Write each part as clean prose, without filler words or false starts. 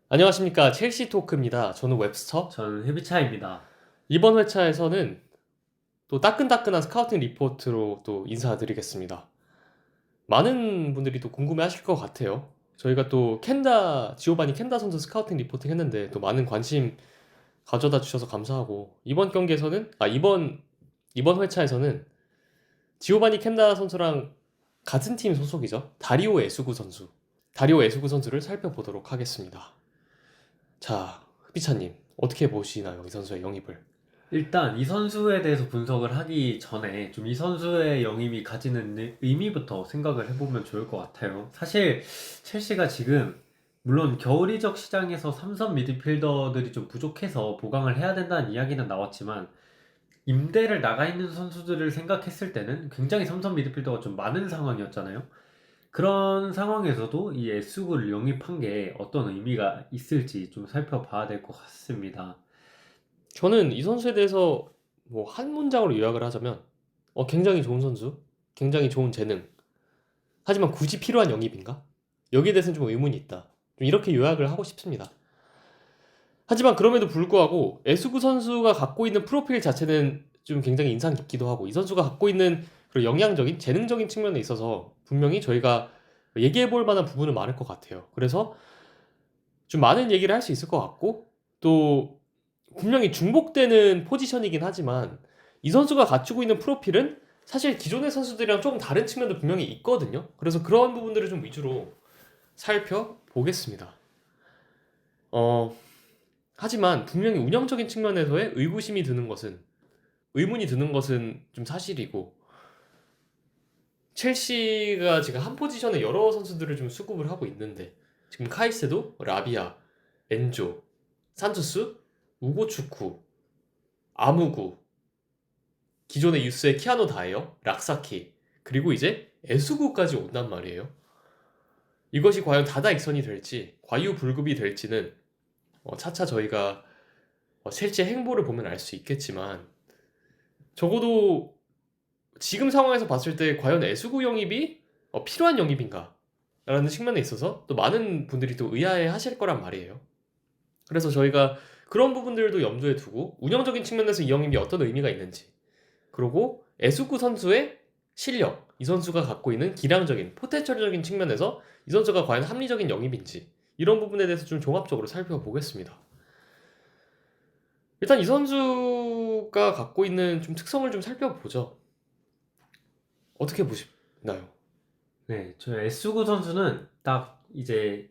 안녕하십니까. 첼시 토크입니다. 저는 웹스터. 저는 헤비차입니다. 이번 회차에서는 또 따끈따끈한 스카우팅 리포트로 또 인사드리겠습니다. 많은 분들이 또 궁금해 하실 것 같아요. 저희가 또 지오바니 켄다 선수 스카우팅 리포팅 했는데 또 많은 관심 가져다 주셔서 감사하고 이번 회차에서는 지오바니 켄다 선수랑 같은 팀 소속이죠. 다리오 에수구 선수를 살펴보도록 하겠습니다. 자, 흑비차님, 어떻게 보시나요? 이 선수의 영입을? 일단 이 선수에 대해서 분석을 하기 전에 좀 이 선수의 영입이 가지는 의미부터 생각을 해보면 좋을 것 같아요. 사실 첼시가 지금 물론 겨울 이적 시장에서 삼선 미드필더들이 좀 부족해서 보강을 해야 된다는 이야기는 나왔지만 임대를 나가 있는 선수들을 생각했을 때는 굉장히 삼선 미드필더가 좀 많은 상황이었잖아요. 그런 상황에서도 이 에스구를 영입한 게 어떤 의미가 있을지 좀 살펴봐야 될 것 같습니다. 저는 이 선수에 대해서 뭐 한 문장으로 요약을 하자면 굉장히 좋은 선수, 굉장히 좋은 재능. 하지만 굳이 필요한 영입인가? 여기에 대해서는 좀 의문이 있다. 좀 이렇게 요약을 하고 싶습니다. 하지만 그럼에도 불구하고 에수구 선수가 갖고 있는 프로필 자체는 좀 굉장히 인상 깊기도 하고 이 선수가 갖고 있는 그런 영향적인 재능적인 측면에 있어서 분명히 저희가 얘기해 볼 만한 부분은 많을 것 같아요. 그래서 좀 많은 얘기를 할 수 있을 것 같고 또 분명히 중복되는 포지션이긴 하지만 이 선수가 갖추고 있는 프로필은 사실 기존의 선수들이랑 조금 다른 측면도 분명히 있거든요. 그래서 그런 부분들을 좀 위주로 살펴보겠습니다. 어, 하지만 분명히 운영적인 측면에서의 의문이 드는 것은 좀 사실이고 첼시가 지금 한 포지션에 여러 선수들을 좀 수급을 하고 있는데 지금 카이세도, 라비아, 엔조, 산투스, 우고추쿠, 아무구, 기존의 유스의 키아노 다이어, 락사키, 그리고 이제 에수구까지 온단 말이에요. 이것이 과연 다다익선이 될지, 과유불급이 될지는 차차 저희가 실제 행보를 보면 알 수 있겠지만 적어도 지금 상황에서 봤을 때 과연 에수구 영입이 필요한 영입인가? 라는 측면에 있어서 또 많은 분들이 또 의아해 하실 거란 말이에요. 그래서 저희가 그런 부분들도 염두에 두고 운영적인 측면에서 이 영입이 어떤 의미가 있는지 그리고 에수구 선수의 실력, 이 선수가 갖고 있는 기량적인, 포텐셜적인 측면에서 이 선수가 과연 합리적인 영입인지 이런 부분에 대해서 좀 종합적으로 살펴보겠습니다. 일단 이 선수가 갖고 있는 좀 특성을 좀 살펴보죠. 어떻게 보시나요? 네, 저 에스구 선수는 딱 이제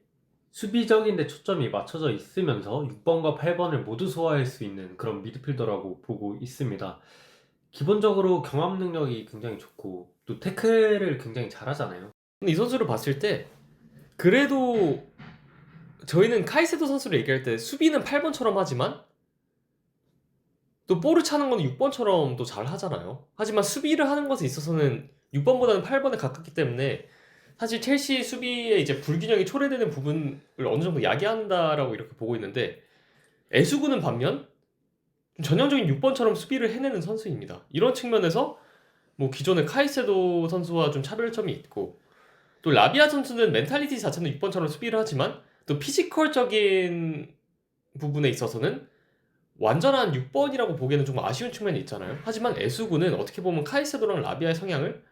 수비적인 데 초점이 맞춰져 있으면서 6번과 8번을 모두 소화할 수 있는 그런 미드필더라고 보고 있습니다. 기본적으로 경합 능력이 굉장히 좋고 또 태클을 굉장히 잘하잖아요. 근데 이 선수를 봤을 때 그래도 저희는 카이세도 선수를 얘기할 때 수비는 8번처럼 하지만 또 볼을 차는 건 6번처럼 또 잘 하잖아요. 하지만 수비를 하는 것에 있어서는 6번보다는 8번에 가깝기 때문에 사실 첼시 수비에 이제 불균형이 초래되는 부분을 어느 정도 야기한다라고 이렇게 보고 있는데 에수구는 반면 좀 전형적인 6번처럼 수비를 해내는 선수입니다. 이런 측면에서 뭐 기존의 카이세도 선수와 좀 차별점이 있고 또 라비아 선수는 멘탈리티 자체는 6번처럼 수비를 하지만 또 피지컬적인 부분에 있어서는 완전한 6번이라고 보기에는 좀 아쉬운 측면이 있잖아요. 하지만 에수구는 어떻게 보면 카이세도랑 라비아의 성향을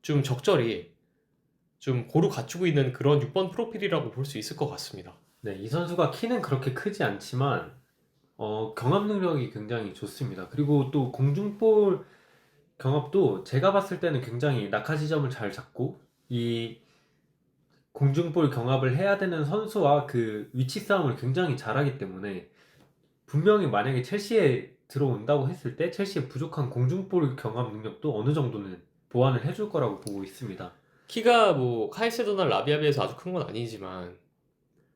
좀 적절히 좀 고루 갖추고 있는 그런 6번 프로필이라고 볼 수 있을 것 같습니다. 네, 이 선수가 키는 그렇게 크지 않지만 경합 능력이 굉장히 좋습니다. 그리고 또 공중볼 경합도 제가 봤을 때는 굉장히 낙하 지점을 잘 잡고 이 공중볼 경합을 해야 되는 선수와 그 위치 싸움을 굉장히 잘하기 때문에 분명히 만약에 첼시에 들어온다고 했을 때 첼시의 부족한 공중볼 경합 능력도 어느 정도는 보완을 해줄 거라고 보고 있습니다. 키가 뭐 카이세도나 라비아에 비해서 아주 큰 건 아니지만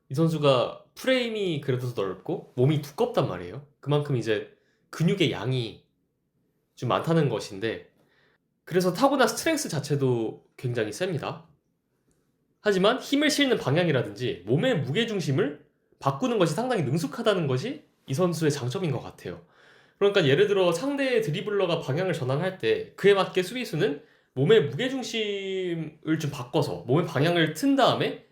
이 선수가 프레임이 그래도 더 넓고 몸이 두껍단 말이에요. 그만큼 이제 근육의 양이 좀 많다는 것인데 그래서 타고난 스트렝스 자체도 굉장히 셉니다. 하지만 힘을 실는 방향이라든지 몸의 무게중심을 바꾸는 것이 상당히 능숙하다는 것이 이 선수의 장점인 것 같아요. 그러니까 예를 들어 상대의 드리블러가 방향을 전환할 때 그에 맞게 수비수는 몸의 무게중심을 좀 바꿔서 몸의 방향을 튼 다음에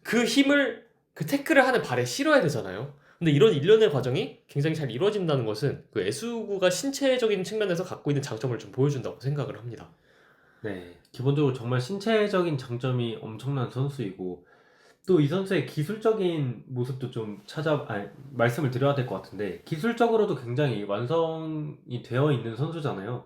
그 힘을 그 태클을 하는 발에 실어야 되잖아요. 근데 이런 일련의 과정이 굉장히 잘 이루어진다는 것은 그 에스우구가 신체적인 측면에서 갖고 있는 장점을 좀 보여준다고 생각을 합니다. 네, 기본적으로 정말 신체적인 장점이 엄청난 선수이고 또 이 선수의 기술적인 모습도 좀 말씀을 드려야 될 것 같은데 기술적으로도 굉장히 완성이 되어 있는 선수잖아요.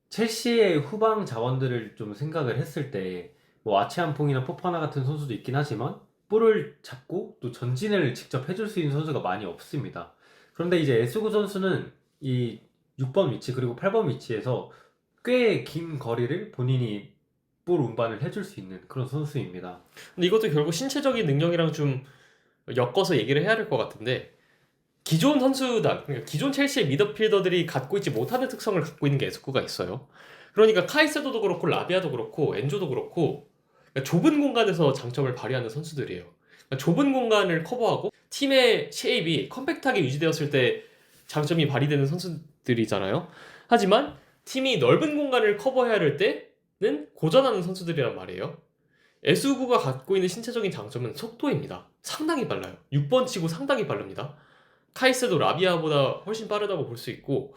첼시의 후방 자원들을 좀 생각을 했을 때 뭐 아치안퐁이나 포파나 같은 선수도 있긴 하지만 볼을 잡고 또 전진을 직접 해줄 수 있는 선수가 많이 없습니다. 그런데 이제 에스구 선수는 이 6번 위치 그리고 8번 위치에서 꽤 긴 거리를 본인이 볼 운반을 해줄 수 있는 그런 선수입니다. 근데 이것도 결국 신체적인 능력이랑 좀 엮어서 얘기를 해야 될 것 같은데 기존 선수단, 그러니까 기존 첼시의 미드필더들이 갖고 있지 못하는 특성을 갖고 있는 게 에스쿠가 있어요. 그러니까 카이세도도 그렇고 라비아도 그렇고 엔조도 그렇고 그러니까 좁은 공간에서 장점을 발휘하는 선수들이에요. 그러니까 좁은 공간을 커버하고 팀의 쉐입이 컴팩트하게 유지되었을 때 장점이 발휘되는 선수들이잖아요. 하지만 팀이 넓은 공간을 커버해야 할 때는 고전하는 선수들이란 말이에요. 에스우구가 갖고 있는 신체적인 장점은 속도입니다. 상당히 빨라요. 6번 치고 상당히 빠릅니다. 카이세도 라비아보다 훨씬 빠르다고 볼 수 있고,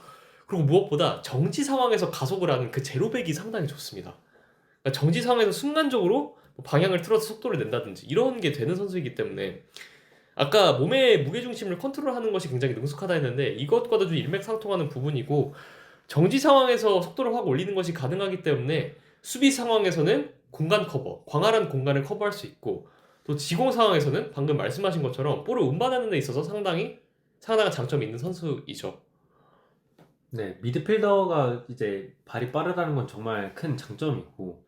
그리고 무엇보다 정지 상황에서 가속을 하는 그 제로백이 상당히 좋습니다. 그러니까 정지 상황에서 순간적으로 뭐 방향을 틀어서 속도를 낸다든지 이런 게 되는 선수이기 때문에 아까 몸의 무게중심을 컨트롤하는 것이 굉장히 능숙하다 했는데 이것과도 좀 일맥상통하는 부분이고, 정지 상황에서 속도를 확 올리는 것이 가능하기 때문에 수비 상황에서는 공간 커버, 광활한 공간을 커버할 수 있고, 또 지공 상황에서는 방금 말씀하신 것처럼 볼을 운반하는 데 있어서 상당한 장점이 있는 선수이죠. 네, 미드필더가 이제 발이 빠르다는 건 정말 큰 장점이고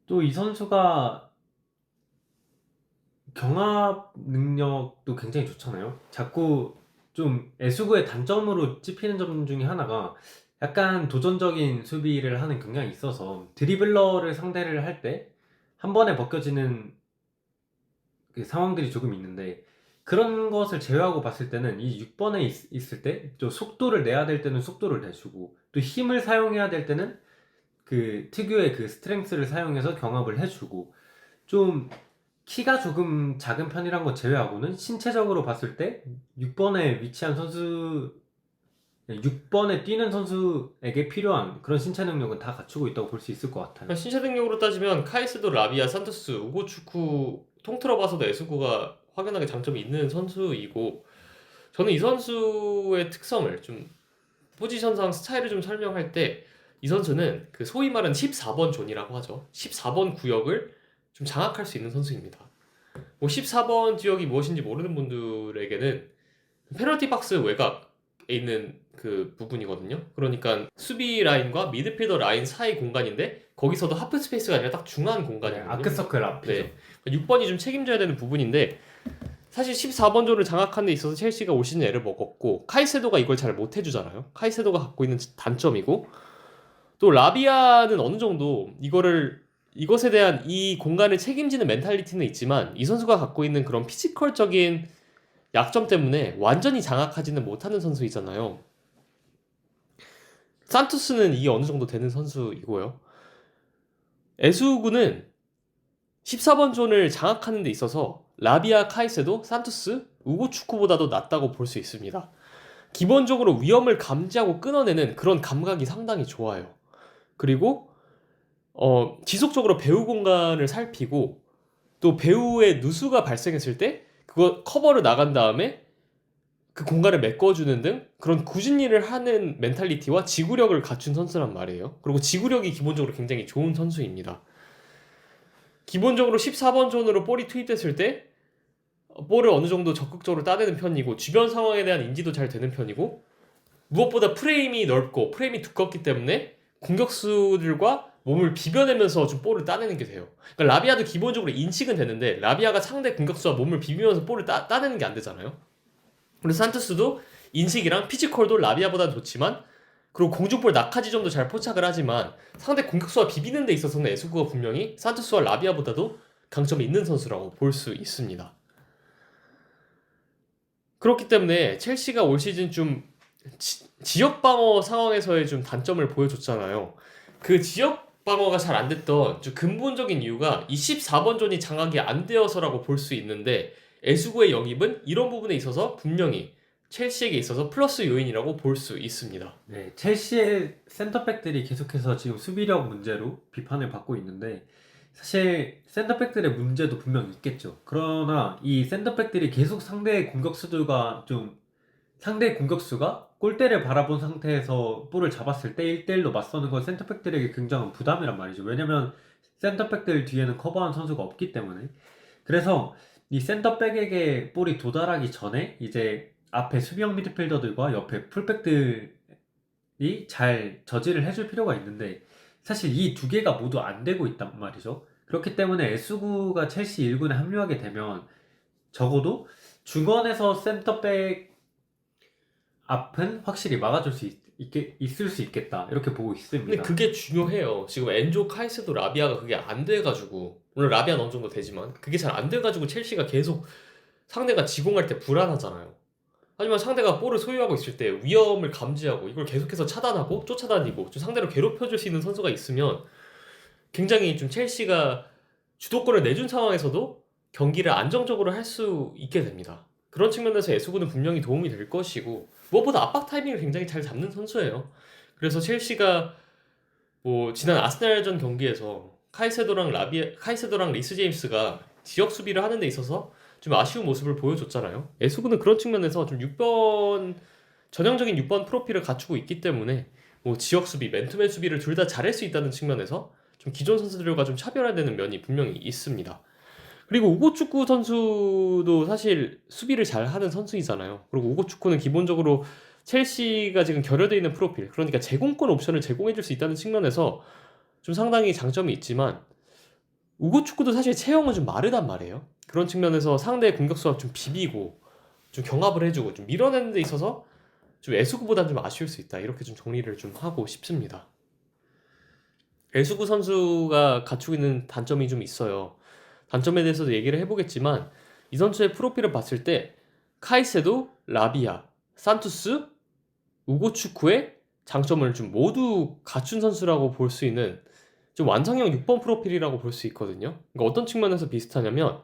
또 이 선수가 경합 능력도 굉장히 좋잖아요. 자꾸 좀 애수구의 단점으로 찝히는 점 중에 하나가 약간 도전적인 수비를 하는 경향이 있어서 드리블러를 상대를 할 때 한 번에 벗겨지는 그 상황들이 조금 있는데 그런 것을 제외하고 봤을 때는 이 6번에 있을 때 좀 속도를 내야 될 때는 속도를 내주고 또 힘을 사용해야 될 때는 그 특유의 그 스트렝스를 사용해서 경합을 해주고 좀 키가 조금 작은 편이란 거 제외하고는 신체적으로 봤을 때 6번에 위치한 선수 6번에 뛰는 선수에게 필요한 그런 신체 능력은 다 갖추고 있다고 볼 수 있을 것 같아요. 그러니까 신체 능력으로 따지면 카이스도 라비아, 산토스, 우고추쿠 통틀어 봐서도 에스구가 확연하게 장점이 있는 선수이고, 저는 이 선수의 특성을 좀 포지션상 스타일을 좀 설명할 때 이 선수는 그 소위 말하는 14번 존이라고 하죠. 14번 구역을 좀 장악할 수 있는 선수입니다. 뭐 14번 지역이 무엇인지 모르는 분들에게는 페널티 박스 외곽에 있는 그 부분이거든요. 그러니까 수비 라인과 미드필더 라인 사이 공간인데 거기서도 하프 스페이스가 아니라 딱 중앙 네, 공간이거든요. 아크서클 앞이죠. 네. 6번이 좀 책임져야 되는 부분인데 사실 14번 존을 장악하는 데 있어서 첼시가 올 시즌 애를 먹었고 카이세도가 이걸 잘 못 해주잖아요. 카이세도가 갖고 있는 단점이고, 또 라비아는 어느 정도 이것에 대한 이 공간을 책임지는 멘탈리티는 있지만 이 선수가 갖고 있는 그런 피지컬적인 약점 때문에 완전히 장악하지는 못하는 선수이잖아요. 산투스는 이게 어느 정도 되는 선수이고요. 에스우구는 14번 존을 장악하는 데 있어서 라비아, 카이세도, 산투스, 우고추쿠보다도 낫다고 볼 수 있습니다. 기본적으로 위험을 감지하고 끊어내는 그런 감각이 상당히 좋아요. 그리고 지속적으로 배우 공간을 살피고 또 배우의 누수가 발생했을 때 그거 커버를 나간 다음에 그 공간을 메꿔주는 등 그런 굳은 일을 하는 멘탈리티와 지구력을 갖춘 선수란 말이에요. 그리고 지구력이 기본적으로 굉장히 좋은 선수입니다. 기본적으로 14번 존으로 볼이 투입됐을 때 볼을 어느 정도 적극적으로 따내는 편이고 주변 상황에 대한 인지도 잘 되는 편이고, 무엇보다 프레임이 넓고 프레임이 두껍기 때문에 공격수들과 몸을 비벼내면서 좀 볼을 따내는 게 돼요. 그러니까 라비아도 기본적으로 인식은 되는데 라비아가 상대 공격수와 몸을 비비면서 볼을 따내는 게 안 되잖아요. 그래서 산토스도 인식이랑 피지컬도 라비아보다 좋지만, 그리고 공중볼 낙하지점도 잘 포착을 하지만 상대 공격수와 비비는 데 있어서는 에스구가 분명히 산토스와 라비아보다도 강점이 있는 선수라고 볼 수 있습니다. 그렇기 때문에 첼시가 올 시즌 좀 지역 방어 상황에서의 좀 단점을 보여줬잖아요. 그 지역 방어가 잘 안 됐던 좀 근본적인 이유가 이 14번 존이 장악이 안 되어서라고 볼 수 있는데 에수구의 영입은 이런 부분에 있어서 분명히 첼시에게 있어서 플러스 요인이라고 볼 수 있습니다. 네, 첼시의 센터백들이 계속해서 지금 수비력 문제로 비판을 받고 있는데 사실 센터백들의 문제도 분명 있겠죠. 그러나 이 센터백들이 계속 상대의 공격수가 골대를 바라본 상태에서 볼을 잡았을 때 1대1로 맞서는 건 센터백들에게 굉장한 부담이란 말이죠. 왜냐면 센터백들 뒤에는 커버한 선수가 없기 때문에. 그래서 이 센터백에게 볼이 도달하기 전에 이제 앞에 수비형 미드필더들과 옆에 풀백들이 잘 저지를 해줄 필요가 있는데 사실 이 두 개가 모두 안 되고 있단 말이죠. 그렇기 때문에 에스구가 첼시 1군에 합류하게 되면 적어도 중원에서 센터백 앞은 확실히 막아줄 수 있을 수 있겠다 이렇게 보고 근데 있습니다. 그게 중요해요. 지금 엔조, 카이세도, 라비아가 그게 안 돼가지고 물론 라비아는 어느 정도 되지만 그게 잘 안 돼가지고 첼시가 계속 상대가 지공할 때 불안하잖아요. 하지만 상대가 볼을 소유하고 있을 때 위험을 감지하고 이걸 계속해서 차단하고 쫓아다니고 좀 상대를 괴롭혀줄 수 있는 선수가 있으면 굉장히 좀 첼시가 주도권을 내준 상황에서도 경기를 안정적으로 할 수 있게 됩니다. 그런 측면에서 에스구는 분명히 도움이 될 것이고 무엇보다 압박 타이밍을 굉장히 잘 잡는 선수예요. 그래서 첼시가 뭐 지난 아스날전 경기에서 카이세도랑 리스 제임스가 지역 수비를 하는 데 있어서 좀 아쉬운 모습을 보여줬잖아요. 에스구는 그런 측면에서 좀 6번 전형적인 6번 프로필을 갖추고 있기 때문에 뭐 지역 수비, 맨투맨 수비를 둘 다 잘할 수 있다는 측면에서 좀 기존 선수들과 좀 차별화되는 면이 분명히 있습니다. 그리고 우고축구 선수도 사실 수비를 잘하는 선수이잖아요. 그리고 우고축구는 기본적으로 첼시가 지금 결여되어 있는 프로필, 그러니까 제공권 옵션을 제공해줄 수 있다는 측면에서 좀 상당히 장점이 있지만 우고축구도 사실 체형은 좀 마르단 말이에요. 그런 측면에서 상대의 공격수와 좀 비비고 좀 경합을 해주고 좀 밀어내는 데 있어서 좀 에스구보다는 좀 아쉬울 수 있다. 이렇게 좀 정리를 좀 하고 싶습니다. 에스구 선수가 갖추고 있는 단점이 좀 있어요. 단점에 대해서도 얘기를 해보겠지만 이 선수의 프로필을 봤을 때 카이세도, 라비아, 산투스, 우고축구의 장점을 좀 모두 갖춘 선수라고 볼 수 있는 좀 완성형 6번 프로필이라고 볼 수 있거든요. 그러니까 어떤 측면에서 비슷하냐면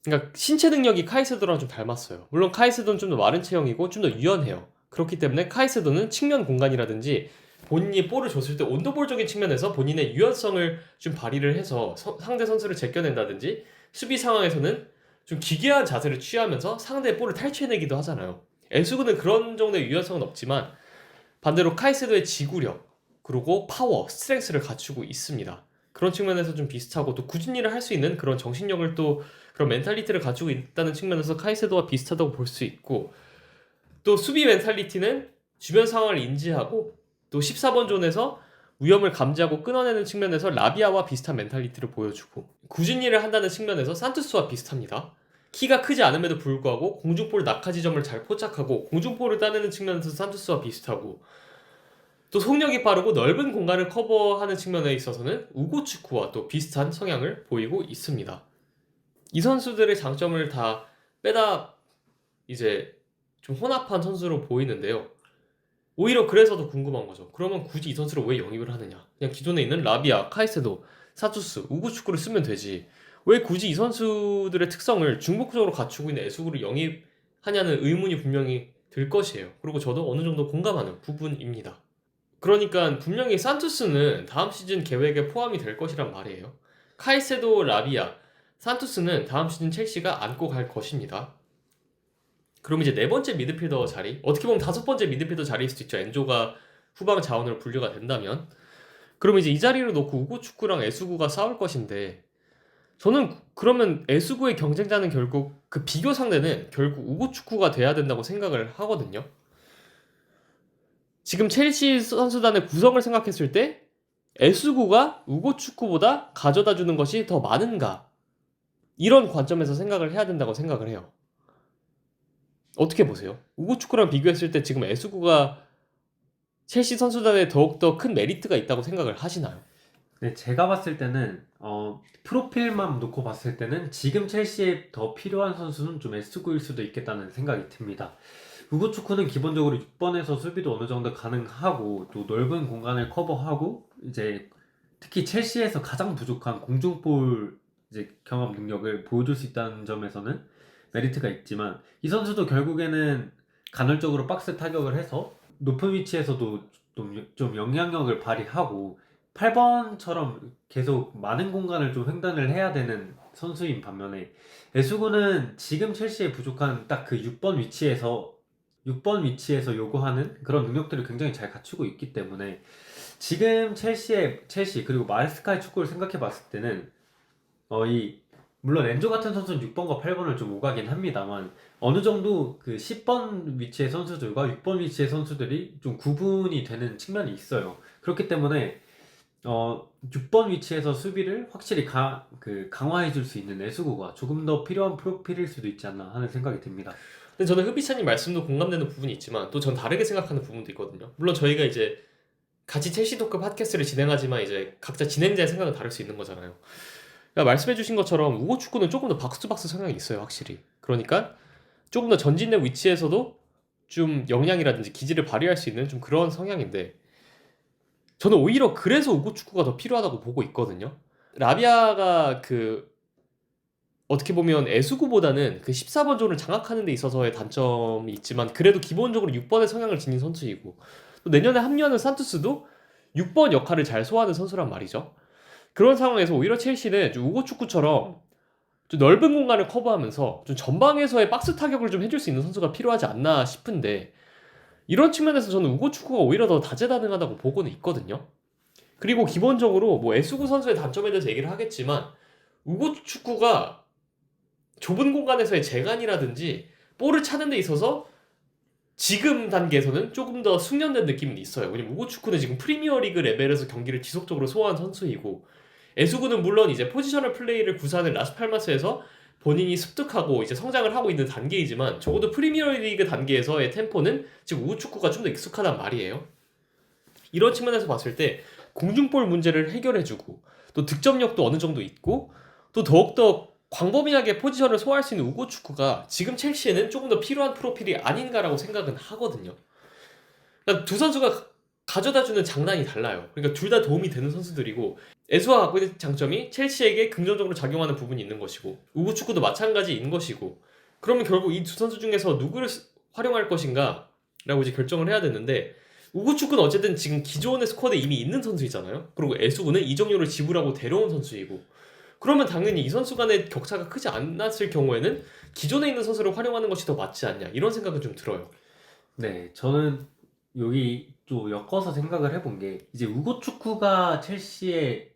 그러니까 신체 능력이 카이세도랑 좀 닮았어요. 물론 카이세도는 좀 더 마른 체형이고 좀 더 유연해요. 그렇기 때문에 카이세도는 측면 공간이라든지 본인이 볼을 줬을 때 온도볼적인 측면에서 본인의 유연성을 좀 발휘를 해서 상대 선수를 제껴낸다든지 수비 상황에서는 좀 기괴한 자세를 취하면서 상대의 볼을 탈취해내기도 하잖아요. 엔수구는 그런 정도의 유연성은 없지만 반대로 카이세도의 지구력 그리고 파워, 스트렝스를 갖추고 있습니다. 그런 측면에서 좀 비슷하고 또 굳은 일을 할 수 있는 그런 정신력을 또 그런 멘탈리티를 가지고 있다는 측면에서 카이세도와 비슷하다고 볼 수 있고 또 수비 멘탈리티는 주변 상황을 인지하고 또 14번 존에서 위험을 감지하고 끊어내는 측면에서 라비아와 비슷한 멘탈리티를 보여주고 굳은 일을 한다는 측면에서 산투스와 비슷합니다. 키가 크지 않음에도 불구하고 공중볼 낙하 지점을 잘 포착하고 공중볼을 따내는 측면에서 산투스와 비슷하고 또 속력이 빠르고 넓은 공간을 커버하는 측면에 있어서는 우고축구와 또 비슷한 성향을 보이고 있습니다. 이 선수들의 장점을 다 빼다 이제 좀 혼합한 선수로 보이는데요. 오히려 그래서 더 궁금한 거죠. 그러면 굳이 이 선수를 왜 영입을 하느냐? 그냥 기존에 있는 라비아, 카이세도, 사투스, 우고축구를 쓰면 되지. 왜 굳이 이 선수들의 특성을 중복적으로 갖추고 있는 에수구를 영입하냐는 의문이 분명히 들 것이에요. 그리고 저도 어느 정도 공감하는 부분입니다. 그러니까 분명히 산투스는 다음 시즌 계획에 포함이 될 것이란 말이에요. 카이세도, 라비아, 산투스는 다음 시즌 첼시가 안고 갈 것입니다. 그럼 이제 네 번째 미드필더 자리, 어떻게 보면 다섯 번째 미드필더 자리일 수도 있죠. 엔조가 후방 자원으로 분류가 된다면. 그럼 이제 이 자리를 놓고 우고축구랑 에수구가 싸울 것인데, 저는 그러면 에수구의 경쟁자는 결국 그 비교 상대는 결국 우고축구가 돼야 된다고 생각을 하거든요. 지금 첼시 선수단의 구성을 생각했을 때 에스구가 우고축구보다 가져다 주는 것이 더 많은가? 이런 관점에서 생각을 해야 된다고 생각을 해요. 어떻게 보세요? 우고축구랑 비교했을 때 지금 에스구가 첼시 선수단에 더욱더 큰 메리트가 있다고 생각을 하시나요? 네, 제가 봤을 때는 프로필만 놓고 봤을 때는 지금 첼시에 더 필요한 선수는 좀 에스구일 수도 있겠다는 생각이 듭니다. 우고축구는 기본적으로 6번에서 수비도 어느 정도 가능하고 또 넓은 공간을 커버하고 이제 특히 첼시에서 가장 부족한 공중볼 이제 경험 능력을 보여줄 수 있다는 점에서는 메리트가 있지만 이 선수도 결국에는 간헐적으로 박스 타격을 해서 높은 위치에서도 좀 영향력을 발휘하고 8번처럼 계속 많은 공간을 좀 횡단을 해야 되는 선수인 반면에 에수구는 지금 첼시에 부족한 딱 그 6번 위치에서 요구하는 그런 능력들을 굉장히 잘 갖추고 있기 때문에 지금 첼시 그리고 마레스카의 축구를 생각해 봤을 때는 물론 엔조 같은 선수는 6번과 8번을 좀 오가긴 합니다만 어느 정도 그 10번 위치의 선수들과 6번 위치의 선수들이 좀 구분이 되는 측면이 있어요. 그렇기 때문에 6번 위치에서 수비를 확실히 강화해 줄 수 있는 에스구가 조금 더 필요한 프로필일 수도 있지 않나 하는 생각이 듭니다. 근데 저는 흡비차님 말씀도 공감되는 부분이 있지만 또 전 다르게 생각하는 부분도 있거든요. 물론 저희가 이제 같이 첼시 토크 팟캐스트를 진행하지만 이제 각자 진행자의 생각은 다를 수 있는 거잖아요. 그러니까 말씀해주신 것처럼 우고 축구는 조금 더 박스투박스 성향이 있어요, 확실히. 그러니까 조금 더 전진된 위치에서도 좀 역량이라든지 기질을 발휘할 수 있는 좀 그런 성향인데 저는 오히려 그래서 우고 축구가 더 필요하다고 보고 있거든요. 라비아가 어떻게 보면 에수구보다는 그 14번 존을 장악하는 데 있어서의 단점이 있지만 그래도 기본적으로 6번의 성향을 지닌 선수이고 또 내년에 합류하는 산투스도 6번 역할을 잘 소화하는 선수란 말이죠. 그런 상황에서 오히려 첼시는 좀 우고 축구처럼 좀 넓은 공간을 커버하면서 좀 전방에서의 박스 타격을 좀 해줄 수 있는 선수가 필요하지 않나 싶은데 이런 측면에서 저는 우고 축구가 오히려 더 다재다능하다고 보고는 있거든요. 그리고 기본적으로 뭐 에수구 선수의 단점에 대해서 얘기를 하겠지만 우고 축구가 좁은 공간에서의 재간이라든지 볼을 차는 데 있어서 지금 단계에서는 조금 더 숙련된 느낌은 있어요. 왜냐면 우고 축구는 지금 프리미어리그 레벨에서 경기를 지속적으로 소화한 선수이고 에수구는 물론 이제 포지셔널 플레이를 구사하는 라스팔마스에서 본인이 습득하고 이제 성장을 하고 있는 단계이지만 적어도 프리미어리그 단계에서의 템포는 지금 우고 축구가 좀 더 익숙하단 말이에요. 이런 측면에서 봤을 때 공중볼 문제를 해결해주고 또 득점력도 어느 정도 있고 또 더욱더 광범위하게 포지션을 소화할 수 있는 우고 축구가 지금 첼시에는 조금 더 필요한 프로필이 아닌가라고 생각은 하거든요. 그러니까 두 선수가 가져다주는 장단이 달라요. 그러니까 둘 다 도움이 되는 선수들이고 에수가 갖고 있는 장점이 첼시에게 긍정적으로 작용하는 부분이 있는 것이고 우고 축구도 마찬가지인 것이고 그러면 결국 이 두 선수 중에서 누구를 활용할 것인가 라고 이제 결정을 해야 되는데 우고 축구는 어쨌든 지금 기존의 스쿼드에 이미 있는 선수이잖아요. 그리고 에수구는 이적료를 지불하고 데려온 선수이고 그러면 당연히 이 선수 간의 격차가 크지 않았을 경우에는 기존에 있는 선수를 활용하는 것이 더 맞지 않냐 이런 생각은 좀 들어요. 네, 저는 여기 또 엮어서 생각을 해본 게 이제 우고 축구가 첼시의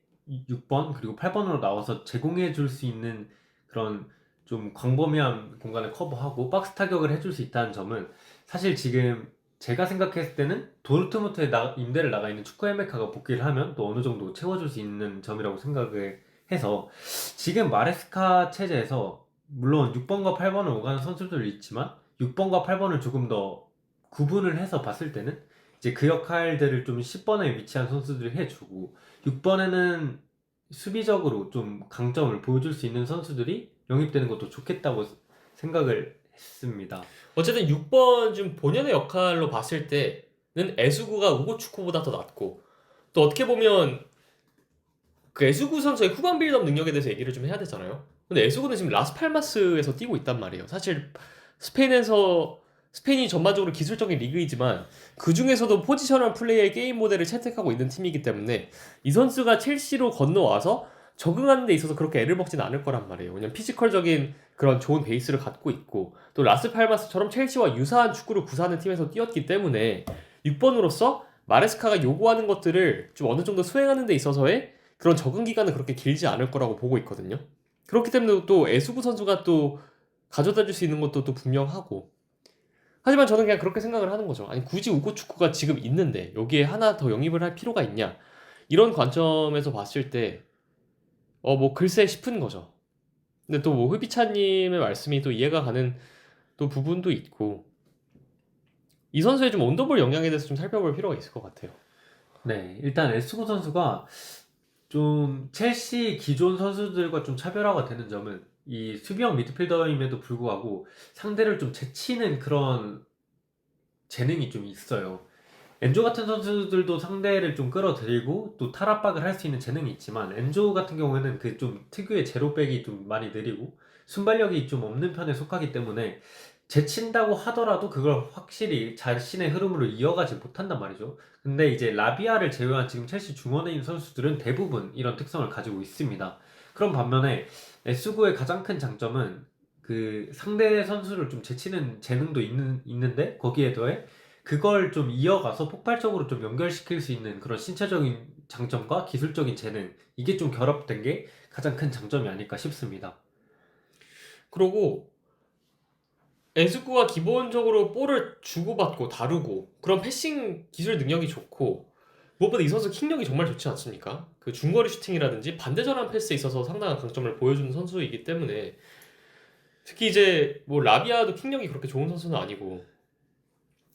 6번 그리고 8번으로 나와서 제공해 줄 수 있는 그런 좀 광범위한 공간을 커버하고 박스 타격을 해줄 수 있다는 점은 사실 지금 제가 생각했을 때는 도르트문트에 임대를 나가 있는 축구 헬메카가 복귀를 하면 또 어느 정도 채워줄 수 있는 점이라고 생각을 해서 지금 마레스카 체제에서 물론 6번과 8번을 오가는 선수들이 있지만 6번과 8번을 조금 더 구분을 해서 봤을 때는 이제 그 역할들을 좀 10번에 위치한 선수들이 해주고 6번에는 수비적으로 좀 강점을 보여줄 수 있는 선수들이 영입되는 것도 좋겠다고 생각을 했습니다. 어쨌든 6번 좀 본연의 역할로 봤을 때는 에수구가 우고 축구보다 더 낫고 또 어떻게 보면 그 에수구 선수의 후반 빌드업 능력에 대해서 얘기를 좀 해야 되잖아요. 근데 에수구는 지금 라스팔마스에서 뛰고 있단 말이에요. 사실 스페인이 전반적으로 기술적인 리그이지만 그 중에서도 포지셔널 플레이의 게임 모델을 채택하고 있는 팀이기 때문에 이 선수가 첼시로 건너와서 적응하는 데 있어서 그렇게 애를 먹진 않을 거란 말이에요. 왜냐면 피지컬적인 그런 좋은 베이스를 갖고 있고 또 라스팔마스처럼 첼시와 유사한 축구를 구사하는 팀에서 뛰었기 때문에 6번으로서 마레스카가 요구하는 것들을 좀 어느 정도 수행하는 데 있어서의 그런 적응 기간은 그렇게 길지 않을 거라고 보고 있거든요. 그렇기 때문에 또 에수구 선수가 또 가져다 줄 수 있는 것도 또 분명하고 하지만 저는 그냥 그렇게 생각을 하는 거죠. 아니 굳이 우고 축구가 지금 있는데 여기에 하나 더 영입을 할 필요가 있냐 이런 관점에서 봤을 때 뭐 글쎄 싶은 거죠. 근데 또 뭐 흡비차님의 말씀이 또 이해가 가는 또 부분도 있고 이 선수의 좀 온더볼 영향에 대해서 좀 살펴볼 필요가 있을 것 같아요. 네, 일단 에스구 선수가 좀 첼시 기존 선수들과 좀 차별화가 되는 점은 이 수비형 미드필더임에도 불구하고 상대를 좀 제치는 그런 재능이 좀 있어요. 엔조 같은 선수들도 상대를 좀 끌어들이고 또 탈압박을 할 수 있는 재능이 있지만 엔조 같은 경우에는 그 좀 특유의 제로백이 좀 많이 느리고 순발력이 좀 없는 편에 속하기 때문에 제친다고 하더라도 그걸 확실히 자신의 흐름으로 이어가지 못한단 말이죠. 근데 이제 라비아를 제외한 지금 첼시 중원에 있는 선수들은 대부분 이런 특성을 가지고 있습니다. 그런 반면에 에스구의 가장 큰 장점은 그 상대 선수를 좀 제치는 재능도 있는데 거기에 더해 그걸 좀 이어가서 폭발적으로 좀 연결시킬 수 있는 그런 신체적인 장점과 기술적인 재능, 이게 좀 결합된 게 가장 큰 장점이 아닐까 싶습니다. 그리고 에스쿠가 기본적으로 볼을 주고받고 다루고 그런 패싱 기술 능력이 좋고 무엇보다 이 선수 킥력이 정말 좋지 않습니까? 그 중거리 슈팅이라든지 반대전환 패스에 있어서 상당한 강점을 보여주는 선수이기 때문에 특히 이제 뭐 라비아도 킥력이 그렇게 좋은 선수는 아니고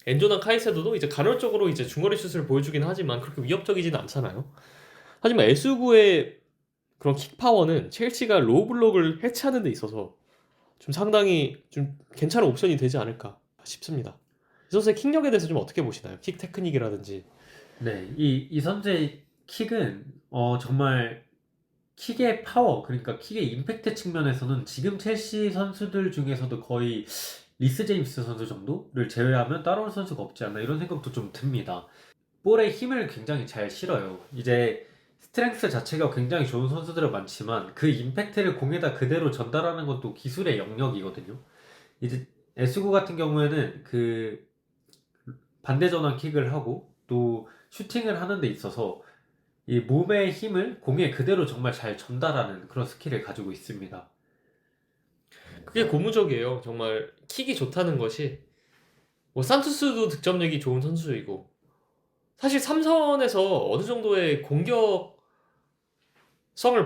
엔조나 카이세도도 이제 간헐적으로 이제 중거리 슛을 보여주긴 하지만 그렇게 위협적이진 않잖아요. 하지만 에스구의 그런 킥 파워는 첼시가 로우 블록을 해체하는 데 있어서 좀 상당히 좀 괜찮은 옵션이 되지 않을까 싶습니다. 이 선수의 킥력에 대해서 좀 어떻게 보시나요? 킥 테크닉이라든지. 네, 이 선수의 킥은 정말 킥의 파워, 그러니까 킥의 임팩트 측면에서는 지금 첼시 선수들 중에서도 거의 리스 제임스 선수 정도를 제외하면 따라올 선수가 없지 않나 이런 생각도 좀 듭니다. 볼에 힘을 굉장히 잘 실어요. 이제 스트렝스 자체가 굉장히 좋은 선수들은 많지만 그 임팩트를 공에다 그대로 전달하는 것도 기술의 영역이거든요. 이제 에스구 같은 경우에는 그 반대 전환 킥을 하고 또 슈팅을 하는 데 있어서 이 몸의 힘을 공에 그대로 정말 잘 전달하는 그런 스킬을 가지고 있습니다. 그게 고무적이에요. 정말 킥이 좋다는 것이 뭐 산투스도 득점력이 좋은 선수이고 사실 삼선에서 어느 정도의 공격성을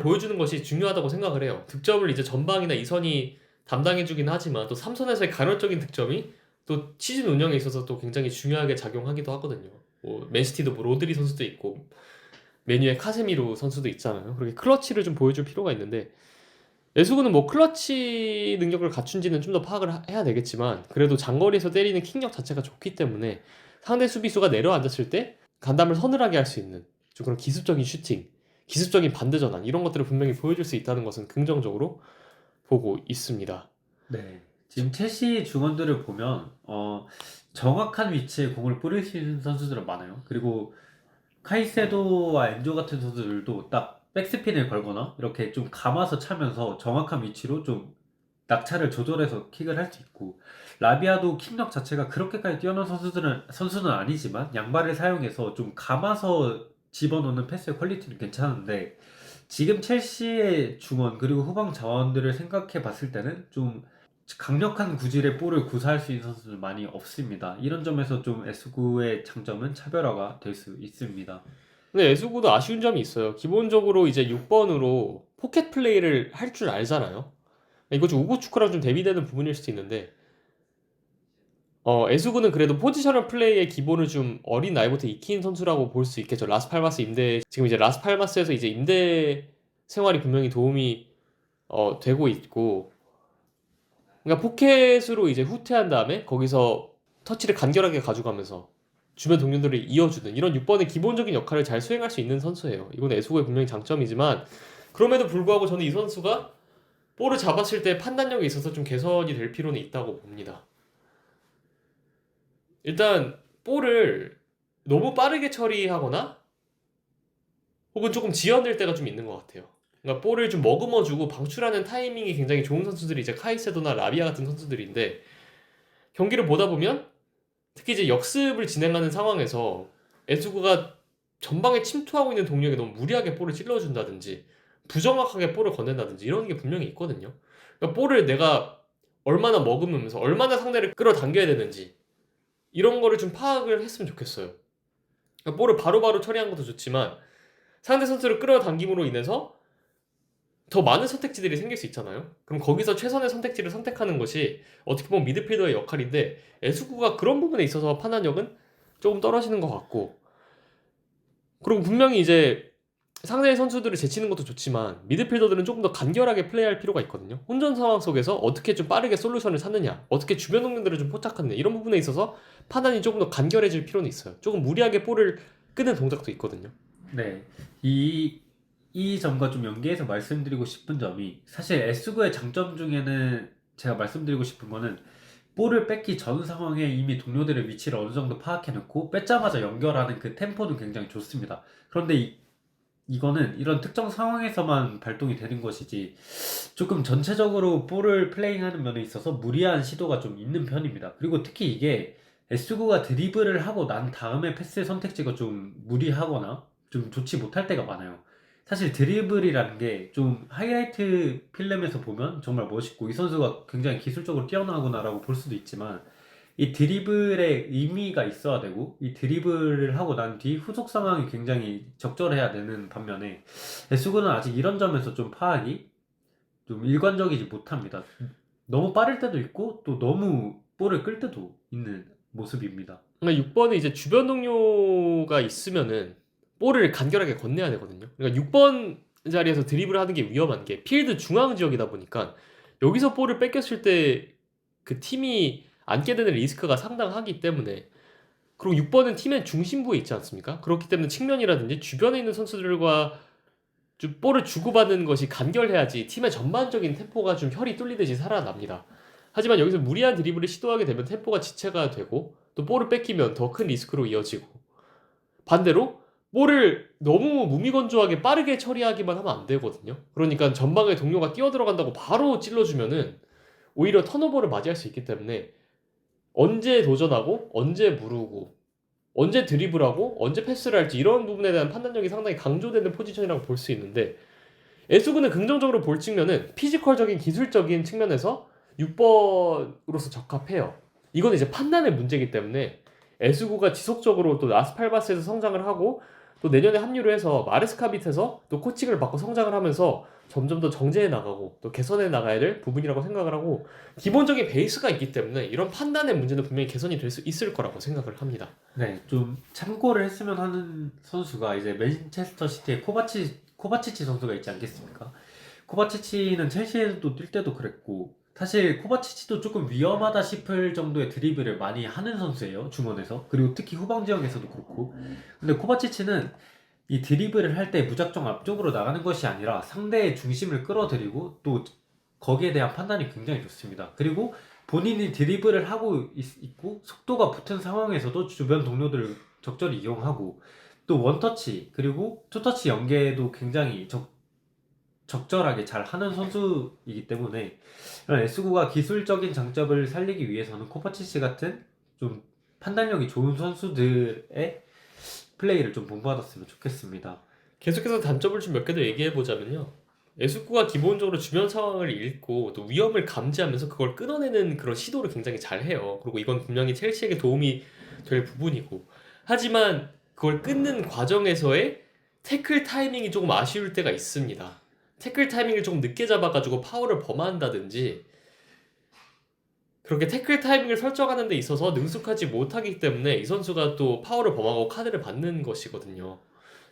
보여주는 것이 중요하다고 생각을 해요. 득점을 이제 전방이나 이선이 담당해주긴 하지만 또 삼선에서의 간헐적인 득점이 또 시즌 운영에 있어서 또 굉장히 중요하게 작용하기도 하거든요. 뭐 맨시티도 뭐 로드리 선수도 있고 메뉴에 카세미로 선수도 있잖아요. 그렇게 클러치를 좀 보여줄 필요가 있는데 에수구는 뭐 클러치 능력을 갖춘지는 좀 더 파악을 해야 되겠지만 그래도 장거리에서 때리는 킥력 자체가 좋기 때문에 상대 수비수가 내려앉았을 때 간담을 서늘하게 할 수 있는 좀 그런 기습적인 슈팅, 기습적인 반대 전환 이런 것들을 분명히 보여줄 수 있다는 것은 긍정적으로 보고 있습니다. 네. 지금 첼시 중원들을 보면 정확한 위치에 공을 뿌릴 수 있는 선수들은 많아요. 그리고 카이세도와 엔조 같은 선수들도 딱 백스핀을 걸거나 이렇게 좀 감아서 차면서 정확한 위치로 좀 낙차를 조절해서 킥을 할 수 있고 라비아도 킥력 자체가 그렇게까지 뛰어난 선수는 아니지만 양발을 사용해서 좀 감아서 집어넣는 패스의 퀄리티는 괜찮은데 지금 첼시의 중원 그리고 후방 자원들을 생각해 봤을 때는 좀 강력한 구질의 볼을 구사할 수 있는 선수는 많이 없습니다. 이런 점에서 좀 에스구의 장점은 차별화가 될 수 있습니다. 근데 에수구도 아쉬운 점이 있어요. 기본적으로 이제 6번으로 포켓 플레이를 할 줄 알잖아요. 이거 좀 우고 축구랑 좀 대비되는 부분일 수도 있는데 에수구는 그래도 포지셔널 플레이의 기본을 좀 어린 나이부터 익힌 선수라고 볼 수 있겠죠. 라스팔마스 임대 지금 이제 라스팔마스에서 이제 임대 생활이 분명히 도움이 되고 있고 그러니까 포켓으로 이제 후퇴한 다음에 거기서 터치를 간결하게 가져가면서 주변 동료들을 이어주는 이런 6번의 기본적인 역할을 잘 수행할 수 있는 선수예요. 이건 에수구의 분명히 장점이지만 그럼에도 불구하고 저는 이 선수가 볼을 잡았을 때 판단력에 있어서 좀 개선이 될 필요는 있다고 봅니다. 일단 볼을 너무 빠르게 처리하거나 혹은 조금 지연될 때가 좀 있는 것 같아요. 그러니까 볼을 좀 머금어주고 방출하는 타이밍이 굉장히 좋은 선수들이 이제 카이세도나 라비아 같은 선수들인데 경기를 보다 보면 특히 이제 역습을 진행하는 상황에서 에스구가 전방에 침투하고 있는 동료에게 너무 무리하게 볼을 찔러준다든지 부정확하게 볼을 건넨다든지 이런 게 분명히 있거든요. 그러니까 볼을 내가 얼마나 머금으면서 얼마나 상대를 끌어당겨야 되는지 이런 거를 좀 파악을 했으면 좋겠어요. 그러니까 볼을 바로바로 처리하는 것도 좋지만 상대 선수를 끌어당김으로 인해서 더 많은 선택지들이 생길 수 있잖아요. 그럼 거기서 최선의 선택지를 선택하는 것이 어떻게 보면 미드필더의 역할인데 에스쿠가 그런 부분에 있어서 판단력은 조금 떨어지는 것 같고 그리고 분명히 이제 상대 선수들을 제치는 것도 좋지만 미드필더들은 조금 더 간결하게 플레이할 필요가 있거든요. 혼전 상황 속에서 어떻게 좀 빠르게 솔루션을 찾느냐, 어떻게 주변 동료들을 좀 포착하느냐 이런 부분에 있어서 판단이 조금 더 간결해질 필요는 있어요. 조금 무리하게 볼을 끄는 동작도 있거든요. 네. 이 점과 좀 연계해서 말씀드리고 싶은 점이 사실 S9의 장점 중에는 제가 말씀드리고 싶은 거는 볼을 뺏기 전 상황에 이미 동료들의 위치를 어느 정도 파악해놓고 뺏자마자 연결하는 그 템포는 굉장히 좋습니다. 그런데 이거는 이런 특정 상황에서만 발동이 되는 것이지 조금 전체적으로 볼을 플레이하는 면에 있어서 무리한 시도가 좀 있는 편입니다. 그리고 특히 이게 S9가 드리블을 하고 난 다음에 패스 선택지가 좀 무리하거나 좀 좋지 못할 때가 많아요. 사실 드리블이라는 게 좀 하이라이트 필름에서 보면 정말 멋있고 이 선수가 굉장히 기술적으로 뛰어나구나라고 볼 수도 있지만 이 드리블에 의미가 있어야 되고 이 드리블을 하고 난 뒤 후속 상황이 굉장히 적절해야 되는 반면에 에스구는 아직 이런 점에서 좀 파악이 좀 일관적이지 못합니다. 너무 빠를 때도 있고 또 너무 볼을 끌 때도 있는 모습입니다. 그러니까 6번은 이제 주변 동료가 있으면은 볼을 간결하게 건네야 되거든요. 그러니까 6번 자리에서 드리블을 하는 게 위험한 게 필드 중앙 지역이다 보니까 여기서 볼을 뺏겼을 때 그 팀이 앉게 되는 리스크가 상당하기 때문에, 그리고 6번은 팀의 중심부에 있지 않습니까? 그렇기 때문에 측면이라든지 주변에 있는 선수들과 좀 볼을 주고받는 것이 간결해야지 팀의 전반적인 템포가 좀 혈이 뚫리듯이 살아납니다. 하지만 여기서 무리한 드리블을 시도하게 되면 템포가 지체가 되고 또 볼을 뺏기면 더 큰 리스크로 이어지고, 반대로 볼을 너무 무미건조하게 빠르게 처리하기만 하면 안 되거든요. 그러니까 전방에 동료가 뛰어들어간다고 바로 찔러주면은 오히려 턴오버를 맞이할 수 있기 때문에 언제 도전하고 언제 무르고 언제 드리블하고 언제 패스를 할지 이런 부분에 대한 판단력이 상당히 강조되는 포지션이라고 볼 수 있는데, 에수구는 긍정적으로 볼 측면은 피지컬적인 기술적인 측면에서 6번으로서 적합해요. 이건 이제 판단의 문제이기 때문에 에수구가 지속적으로 또 라스팔바스에서 성장을 하고 또 내년에 합류를 해서 마르스카 밑에서 또 코칭을 받고 성장을 하면서 점점 더 정제해 나가고 또 개선해 나가야 될 부분이라고 생각을 하고, 기본적인 베이스가 있기 때문에 이런 판단의 문제는 분명히 개선이 될 수 있을 거라고 생각을 합니다. 네, 좀 참고를 했으면 하는 선수가 이제 맨체스터 시티의 코바치치 선수가 있지 않겠습니까? 코바치치는 첼시에도 뛸 때도 그랬고 사실 코바치치도 조금 위험하다 싶을 정도의 드리블을 많이 하는 선수예요, 중원에서. 그리고 특히 후방 지역에서도 그렇고. 근데 코바치치는 이 드리블을 할 때 무작정 앞쪽으로 나가는 것이 아니라 상대의 중심을 끌어들이고 또 거기에 대한 판단이 굉장히 좋습니다. 그리고 본인이 드리블을 하고 있고 속도가 붙은 상황에서도 주변 동료들을 적절히 이용하고 또 원터치 그리고 투터치 연계도 굉장히 적절하게 잘 하는 선수이기 때문에 이런 S9가 기술적인 장점을 살리기 위해서는 코바치치 같은 좀 판단력이 좋은 선수들의 플레이를 좀 본받았으면 좋겠습니다. 계속해서 단점을 좀 몇 개 더 얘기해 보자면요. 에스쿠가 기본적으로 주변 상황을 읽고 또 위험을 감지하면서 그걸 끊어내는 그런 시도를 굉장히 잘해요. 그리고 이건 분명히 첼시에게 도움이 될 부분이고, 하지만 그걸 끊는 과정에서의 태클 타이밍이 조금 아쉬울 때가 있습니다. 태클 타이밍을 조금 늦게 잡아가지고 파울을 범한다든지, 그렇게 태클 타이밍을 설정하는 데 있어서 능숙하지 못하기 때문에 이 선수가 또 파울을 범하고 카드를 받는 것이거든요.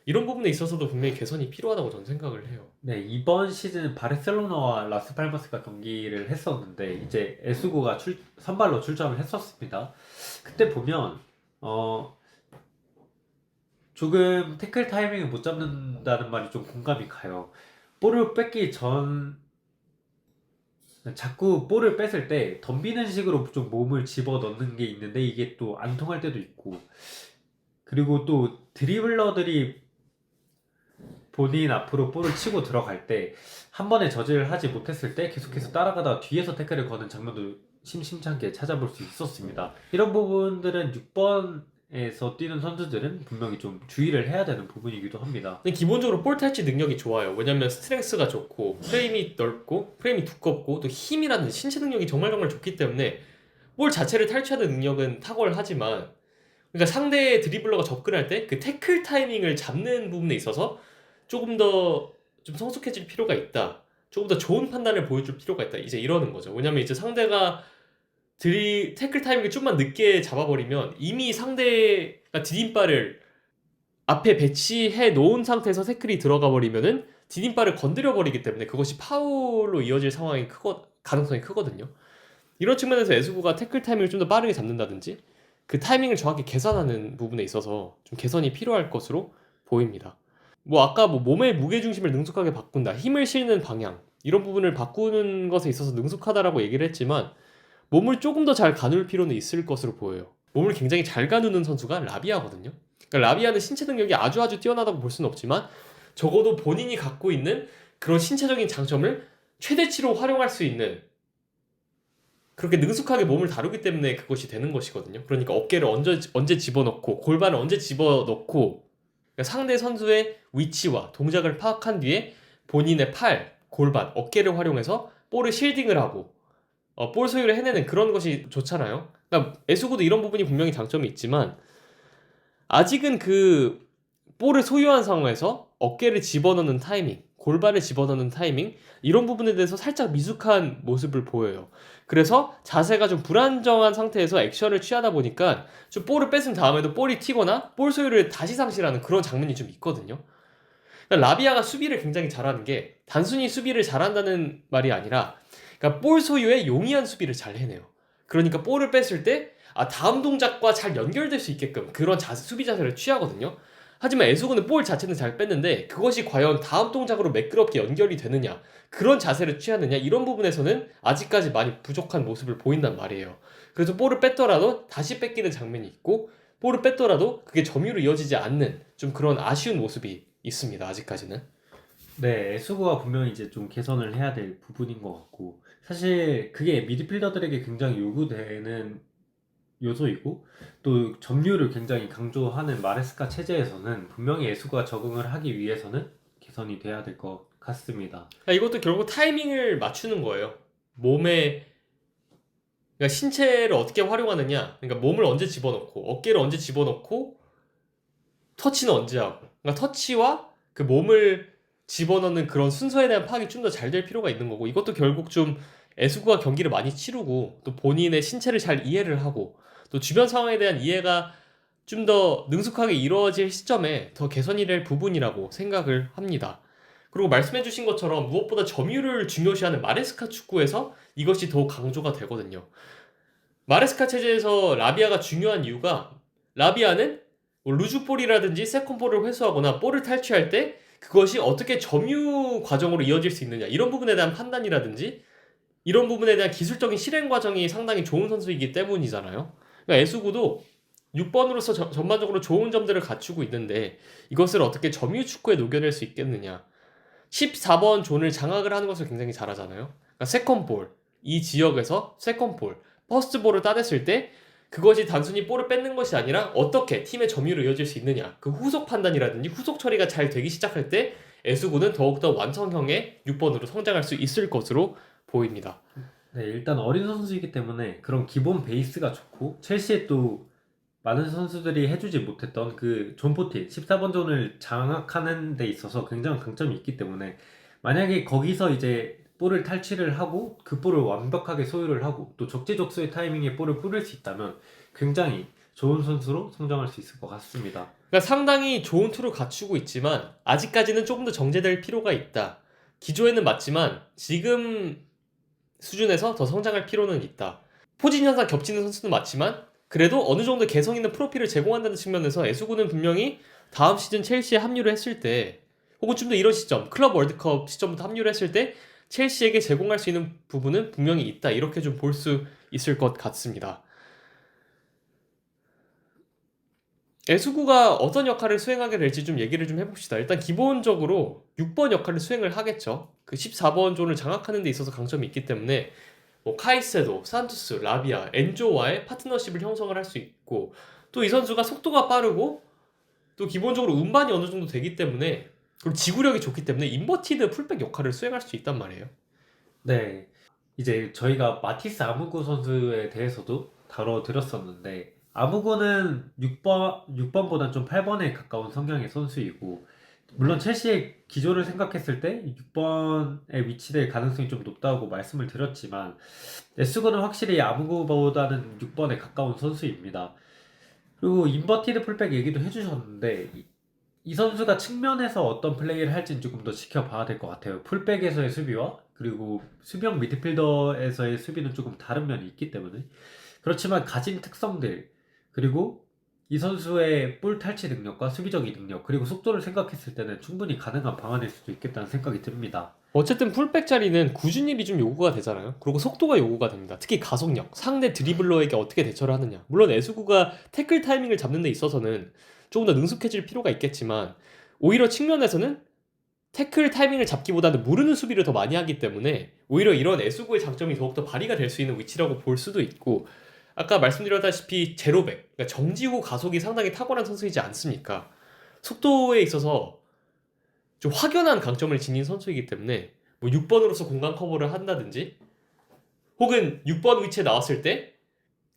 이런 부분에 있어서도 분명히 개선이 필요하다고 저는 생각을 해요. 네, 이번 시즌 바르셀로나와 라스팔마스가 경기를 했었는데 이제 에스구가 선발로 출전을 했었습니다. 그때 보면 조금 태클 타이밍을 못 잡는다는 말이 좀 공감이 가요. 볼을 뺏기 전 자꾸 볼을 뺏을 때 덤비는 식으로 좀 몸을 집어 넣는 게 있는데 이게 또 안 통할 때도 있고, 그리고 또 드리블러들이 본인 앞으로 볼을 치고 들어갈 때 한 번에 저지를 하지 못했을 때 계속해서 따라가다가 뒤에서 태클을 거는 장면도 심심찮게 찾아볼 수 있었습니다. 이런 부분들은 6번에서 뛰는 선수들은 분명히 좀 주의를 해야 되는 부분이기도 합니다. 근데 기본적으로 볼 탈취 능력이 좋아요. 왜냐면 스트렝스가 좋고 프레임이 넓고 프레임이 두껍고 또 힘이라는 신체 능력이 정말 좋기 때문에 볼 자체를 탈취하는 능력은 탁월하지만, 그러니까 상대의 드리블러가 접근할 때 그 태클 타이밍을 잡는 부분에 있어서 조금 더 좀 성숙해질 필요가 있다. 조금 더 좋은 판단을 보여줄 필요가 있다. 이제 이러는 거죠. 왜냐면 이제 상대가 태클 타이밍을 좀만 늦게 잡아버리면 이미 상대가 디딤발을 앞에 배치해 놓은 상태에서 태클이 들어가 버리면은 디딤발을 건드려 버리기 때문에 그것이 파울로 이어질 상황이 가능성이 크거든요. 이런 측면에서 에스구가 태클 타이밍을 좀 더 빠르게 잡는다든지 그 타이밍을 정확히 계산하는 부분에 있어서 좀 개선이 필요할 것으로 보입니다. 뭐 아까 뭐 몸의 무게 중심을 능숙하게 바꾼다, 힘을 실는 방향 이런 부분을 바꾸는 것에 있어서 능숙하다라고 얘기를 했지만 몸을 조금 더 잘 가눌 필요는 있을 것으로 보여요. 몸을 굉장히 잘 가누는 선수가 라비아거든요. 그러니까 라비아는 신체 능력이 아주 뛰어나다고 볼 수는 없지만 적어도 본인이 갖고 있는 그런 신체적인 장점을 최대치로 활용할 수 있는 그렇게 능숙하게 몸을 다루기 때문에 그것이 되는 것이거든요. 그러니까 어깨를 언제 집어넣고 골반을 언제 집어넣고 그러니까 상대 선수의 위치와 동작을 파악한 뒤에 본인의 팔, 골반, 어깨를 활용해서 볼을 실딩을 하고 볼 소유를 해내는 그런 것이 좋잖아요. 그러니까 에스구도 이런 부분이 분명히 장점이 있지만 아직은 그 볼을 소유한 상황에서 어깨를 집어넣는 타이밍, 골반을 집어넣는 타이밍 이런 부분에 대해서 살짝 미숙한 모습을 보여요. 그래서 자세가 좀 불안정한 상태에서 액션을 취하다 보니까 좀 볼을 뺏은 다음에도 볼이 튀거나 볼 소유를 다시 상실하는 그런 장면이 좀 있거든요. 그러니까 라비아가 수비를 굉장히 잘하는 게 단순히 수비를 잘한다는 말이 아니라 그러니까 볼 소유에 용이한 수비를 잘 해내요. 그러니까 볼을 뺐을 때 다음 동작과 잘 연결될 수 있게끔 그런 수비 자세를 취하거든요. 하지만 에소그는 볼 자체는 잘 뺐는데 그것이 과연 다음 동작으로 매끄럽게 연결이 되느냐 그런 자세를 취하느냐 이런 부분에서는 아직까지 많이 부족한 모습을 보인단 말이에요. 그래서 볼을 뺐더라도 다시 뺏기는 장면이 있고 볼을 뺐더라도 그게 점유로 이어지지 않는 좀 그런 아쉬운 모습이 있습니다. 아직까지는. 네, 에스구가 분명히 이제 좀 개선을 해야 될 부분인 것 같고, 사실 그게 미드필더들에게 굉장히 요구되는 요소이고, 또 점유를 굉장히 강조하는 마레스카 체제에서는 분명히 에스구가 적응을 하기 위해서는 개선이 돼야 될 것 같습니다. 이것도 결국 타이밍을 맞추는 거예요. 그러니까 신체를 어떻게 활용하느냐. 그러니까 몸을 언제 집어넣고 어깨를 언제 집어넣고 터치는 언제 하고. 그러니까 터치와 그 몸을 집어넣는 그런 순서에 대한 파악이 좀 더 잘 될 필요가 있는 거고 이것도 결국 좀 에스구가 경기를 많이 치르고 또 본인의 신체를 잘 이해를 하고 또 주변 상황에 대한 이해가 좀 더 능숙하게 이루어질 시점에 더 개선이 될 부분이라고 생각을 합니다. 그리고 말씀해주신 것처럼 무엇보다 점유를 중요시하는 마레스카 축구에서 이것이 더 강조가 되거든요. 마레스카 체제에서 라비아가 중요한 이유가 라비아는 뭐 루즈볼이라든지 세컨볼을 회수하거나 볼을 탈취할 때 그것이 어떻게 점유 과정으로 이어질 수 있느냐 이런 부분에 대한 판단이라든지 이런 부분에 대한 기술적인 실행 과정이 상당히 좋은 선수이기 때문이잖아요. 그러니까 에스구도 6번으로서 전반적으로 좋은 점들을 갖추고 있는데 이것을 어떻게 점유 축구에 녹여낼 수 있겠느냐. 14번 존을 장악을 하는 것을 굉장히 잘하잖아요. 그러니까 세컨볼, 이 지역에서 세컨볼, 퍼스트볼을 따냈을 때 그것이 단순히 볼을 뺏는 것이 아니라 어떻게 팀의 점유로 이어질 수 있느냐 그 후속 판단이라든지 후속 처리가 잘 되기 시작할 때 에스구는 더욱더 완성형의 6번으로 성장할 수 있을 것으로 보입니다. 네, 일단 어린 선수이기 때문에 그런 기본 베이스가 좋고, 첼시에 또 많은 선수들이 해주지 못했던 그 존 포티 14번 존을 장악하는 데 있어서 굉장한 강점이 있기 때문에, 만약에 거기서 이제 볼을 탈취를 하고 그 볼을 완벽하게 소유를 하고 또 적재적소의 타이밍에 볼을 뿌릴 수 있다면 굉장히 좋은 선수로 성장할 수 있을 것 같습니다. 그러니까 상당히 좋은 툴을 갖추고 있지만 아직까지는 조금 더 정제될 필요가 있다. 기조에는 맞지만 지금 수준에서 더 성장할 필요는 있다. 포진 현상 겹치는 선수는 맞지만 그래도 어느 정도 개성 있는 프로필을 제공한다는 측면에서 에스구는 분명히 다음 시즌 첼시에 합류를 했을 때 혹은 좀 더 이런 시점, 클럽 월드컵 시점부터 합류를 했을 때 첼시에게 제공할 수 있는 부분은 분명히 있다. 이렇게 좀 볼 수 있을 것 같습니다. 에스구가 어떤 역할을 수행하게 될지 좀 얘기를 좀 해봅시다. 일단 기본적으로 6번 역할을 수행을 하겠죠. 그 14번 존을 장악하는 데 있어서 강점이 있기 때문에 뭐 카이세도, 산투스, 라비아, 엔조와의 파트너십을 형성을 할 수 있고 또 이 선수가 속도가 빠르고 또 기본적으로 운반이 어느 정도 되기 때문에 그리고 지구력이 좋기 때문에 인버티드 풀백 역할을 수행할 수 있단 말이에요. 네, 이제 저희가 마티스 아무고 선수에 대해서도 다뤄드렸었는데, 아무고는 6번보다 좀 8번에 가까운 성향의 선수이고, 물론 첼시의 기조를 생각했을 때 6번에 위치될 가능성이 좀 높다고 말씀을 드렸지만, 에스고는 확실히 아무고보다는 6번에 가까운 선수입니다. 그리고 인버티드 풀백 얘기도 해주셨는데, 이 선수가 측면에서 어떤 플레이를 할지는 조금 더 지켜봐야 될 것 같아요. 풀백에서의 수비와 그리고 수비형 미드필더에서의 수비는 조금 다른 면이 있기 때문에. 그렇지만 가진 특성들, 그리고 이 선수의 볼 탈취 능력과 수비적인 능력, 그리고 속도를 생각했을 때는 충분히 가능한 방안일 수도 있겠다는 생각이 듭니다. 어쨌든 풀백 자리는 구준율이 좀 요구가 되잖아요. 그리고 속도가 요구가 됩니다. 특히 가속력, 상대 드리블러에게 어떻게 대처를 하느냐. 물론 에스구가 태클 타이밍을 잡는 데 있어서는 조금 더 능숙해질 필요가 있겠지만 오히려 측면에서는 태클 타이밍을 잡기보다는 무르는 수비를 더 많이 하기 때문에 오히려 이런 에스구의 장점이 더욱더 발휘가 될 수 있는 위치라고 볼 수도 있고, 아까 말씀드렸다시피 제로백, 그러니까 정지후 가속이 상당히 탁월한 선수이지 않습니까? 속도에 있어서 좀 확연한 강점을 지닌 선수이기 때문에 뭐 6번으로서 공간 커버를 한다든지, 혹은 6번 위치에 나왔을 때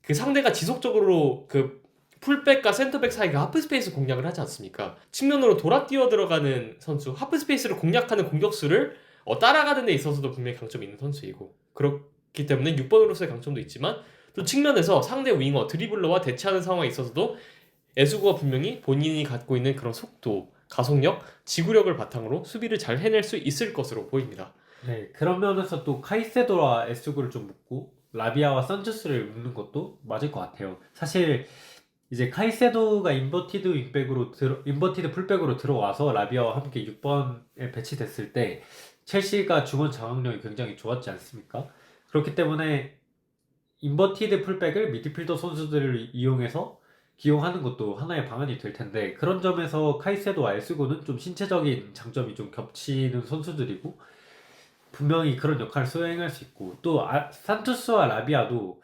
그 상대가 지속적으로 그 풀백과 센터백 사이가 하프스페이스 공략을 하지 않습니까? 측면으로 돌아 뛰어 들어가는 선수, 하프스페이스를 공략하는 공격수를 따라가는 데 있어서도 분명히 강점이 있는 선수이고, 그렇기 때문에 6번으로서의 강점도 있지만 또 측면에서 상대 윙어 드리블러와 대치하는 상황에 있어서도 에스구가 분명히 본인이 갖고 있는 그런 속도, 가속력, 지구력을 바탕으로 수비를 잘 해낼 수 있을 것으로 보입니다. 네, 그런 면에서 또 카이세도와 에스구를 좀 묶고 라비아와 산체스를 묶는 것도 맞을 것 같아요. 사실 이제 카이세도가 인버티드 풀백으로 들어와서 라비아와 함께 6번에 배치됐을 때 첼시가 중원 장악력이 굉장히 좋았지 않습니까? 그렇기 때문에 인버티드 풀백을 미드필더 선수들을 이용해서 기용하는 것도 하나의 방안이 될 텐데, 그런 점에서 카이세도와 에스구는 좀 신체적인 장점이 좀 겹치는 선수들이고 분명히 그런 역할을 수행할 수 있고, 또 산투스와 라비아도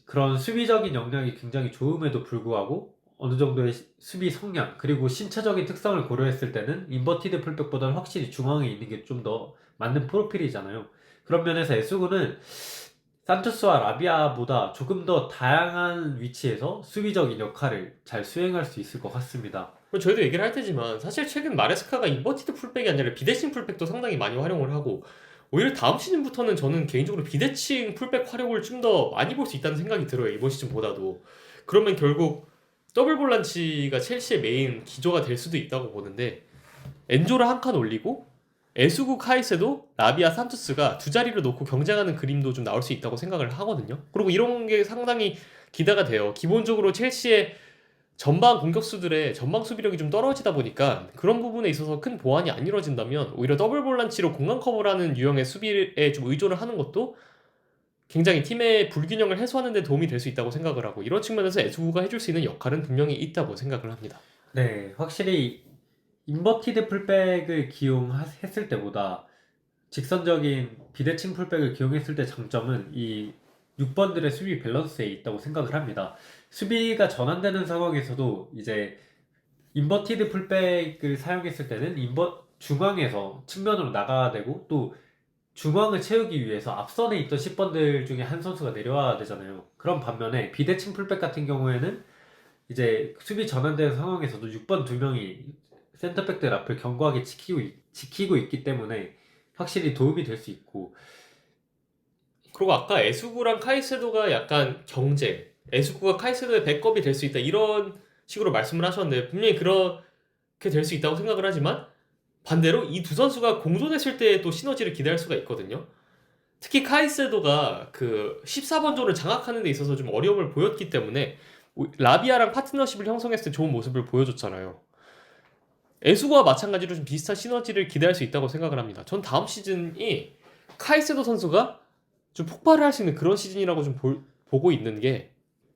그런 수비적인 역량이 굉장히 좋음에도 불구하고 어느 정도의 수비 성향 그리고 신체적인 특성을 고려했을 때는 인버티드 풀백보다는 확실히 중앙에 있는 게 좀 더 맞는 프로필이잖아요. 그런 면에서 에스구는 산투스와 라비아보다 조금 더 다양한 위치에서 수비적인 역할을 잘 수행할 수 있을 것 같습니다. 저희도 얘기를 할 테지만 사실 최근 마레스카가 인버티드 풀백이 아니라 비대칭 풀백도 상당히 많이 활용을 하고, 오히려 다음 시즌부터는 저는 개인적으로 비대칭 풀백 활용을 좀 더 많이 볼 수 있다는 생각이 들어요. 이번 시즌보다도. 그러면 결국 더블 볼란치가 첼시의 메인 기조가 될 수도 있다고 보는데, 엔조를 한 칸 올리고 에수구 카이세도 라비아 산투스가 두 자리를 놓고 경쟁하는 그림도 좀 나올 수 있다고 생각을 하거든요. 그리고 이런 게 상당히 기대가 돼요. 기본적으로 첼시의 전방 공격수들의 전방 수비력이 좀 떨어지다 보니까 그런 부분에 있어서 큰 보완이 안 이루어진다면 오히려 더블 볼란치로 공간 커버라는 유형의 수비에 좀 의존을 하는 것도 굉장히 팀의 불균형을 해소하는 데 도움이 될 수 있다고 생각을 하고, 이런 측면에서 에스구가 해줄 수 있는 역할은 분명히 있다고 생각을 합니다. 네, 확실히 인버티드 풀백을 기용했을 때보다 직선적인 비대칭 풀백을 기용했을 때 장점은 이 6번들의 수비 밸런스에 있다고 생각을 합니다. 수비가 전환되는 상황에서도 이제 인버티드 풀백을 사용했을 때는 중앙에서 측면으로 나가야 되고, 또 중앙을 채우기 위해서 앞선에 있던 10번들 중에 한 선수가 내려와야 되잖아요. 그런 반면에 비대칭 풀백 같은 경우에는 이제 수비 전환되는 상황에서도 6번 두 명이 센터백들 앞을 견고하게 지키고 있기 때문에 확실히 도움이 될 수 있고. 그리고 아까 에수구랑 카이세도가 약간 경쟁, 에수구가 카이세도의 백업이 될 수 있다 이런 식으로 말씀을 하셨는데, 분명히 그렇게 될 수 있다고 생각을 하지만 반대로 이 두 선수가 공존했을 때 또 시너지를 기대할 수가 있거든요. 특히 카이세도가 그 14번 존을 장악하는 데 있어서 좀 어려움을 보였기 때문에 라비아랑 파트너십을 형성했을 때 좋은 모습을 보여줬잖아요. 에수구와 마찬가지로 좀 비슷한 시너지를 기대할 수 있다고 생각을 합니다. 전 다음 시즌이 카이세도 선수가 좀 폭발을 할 수 있는 그런 시즌이라고 좀 보고 있는 게,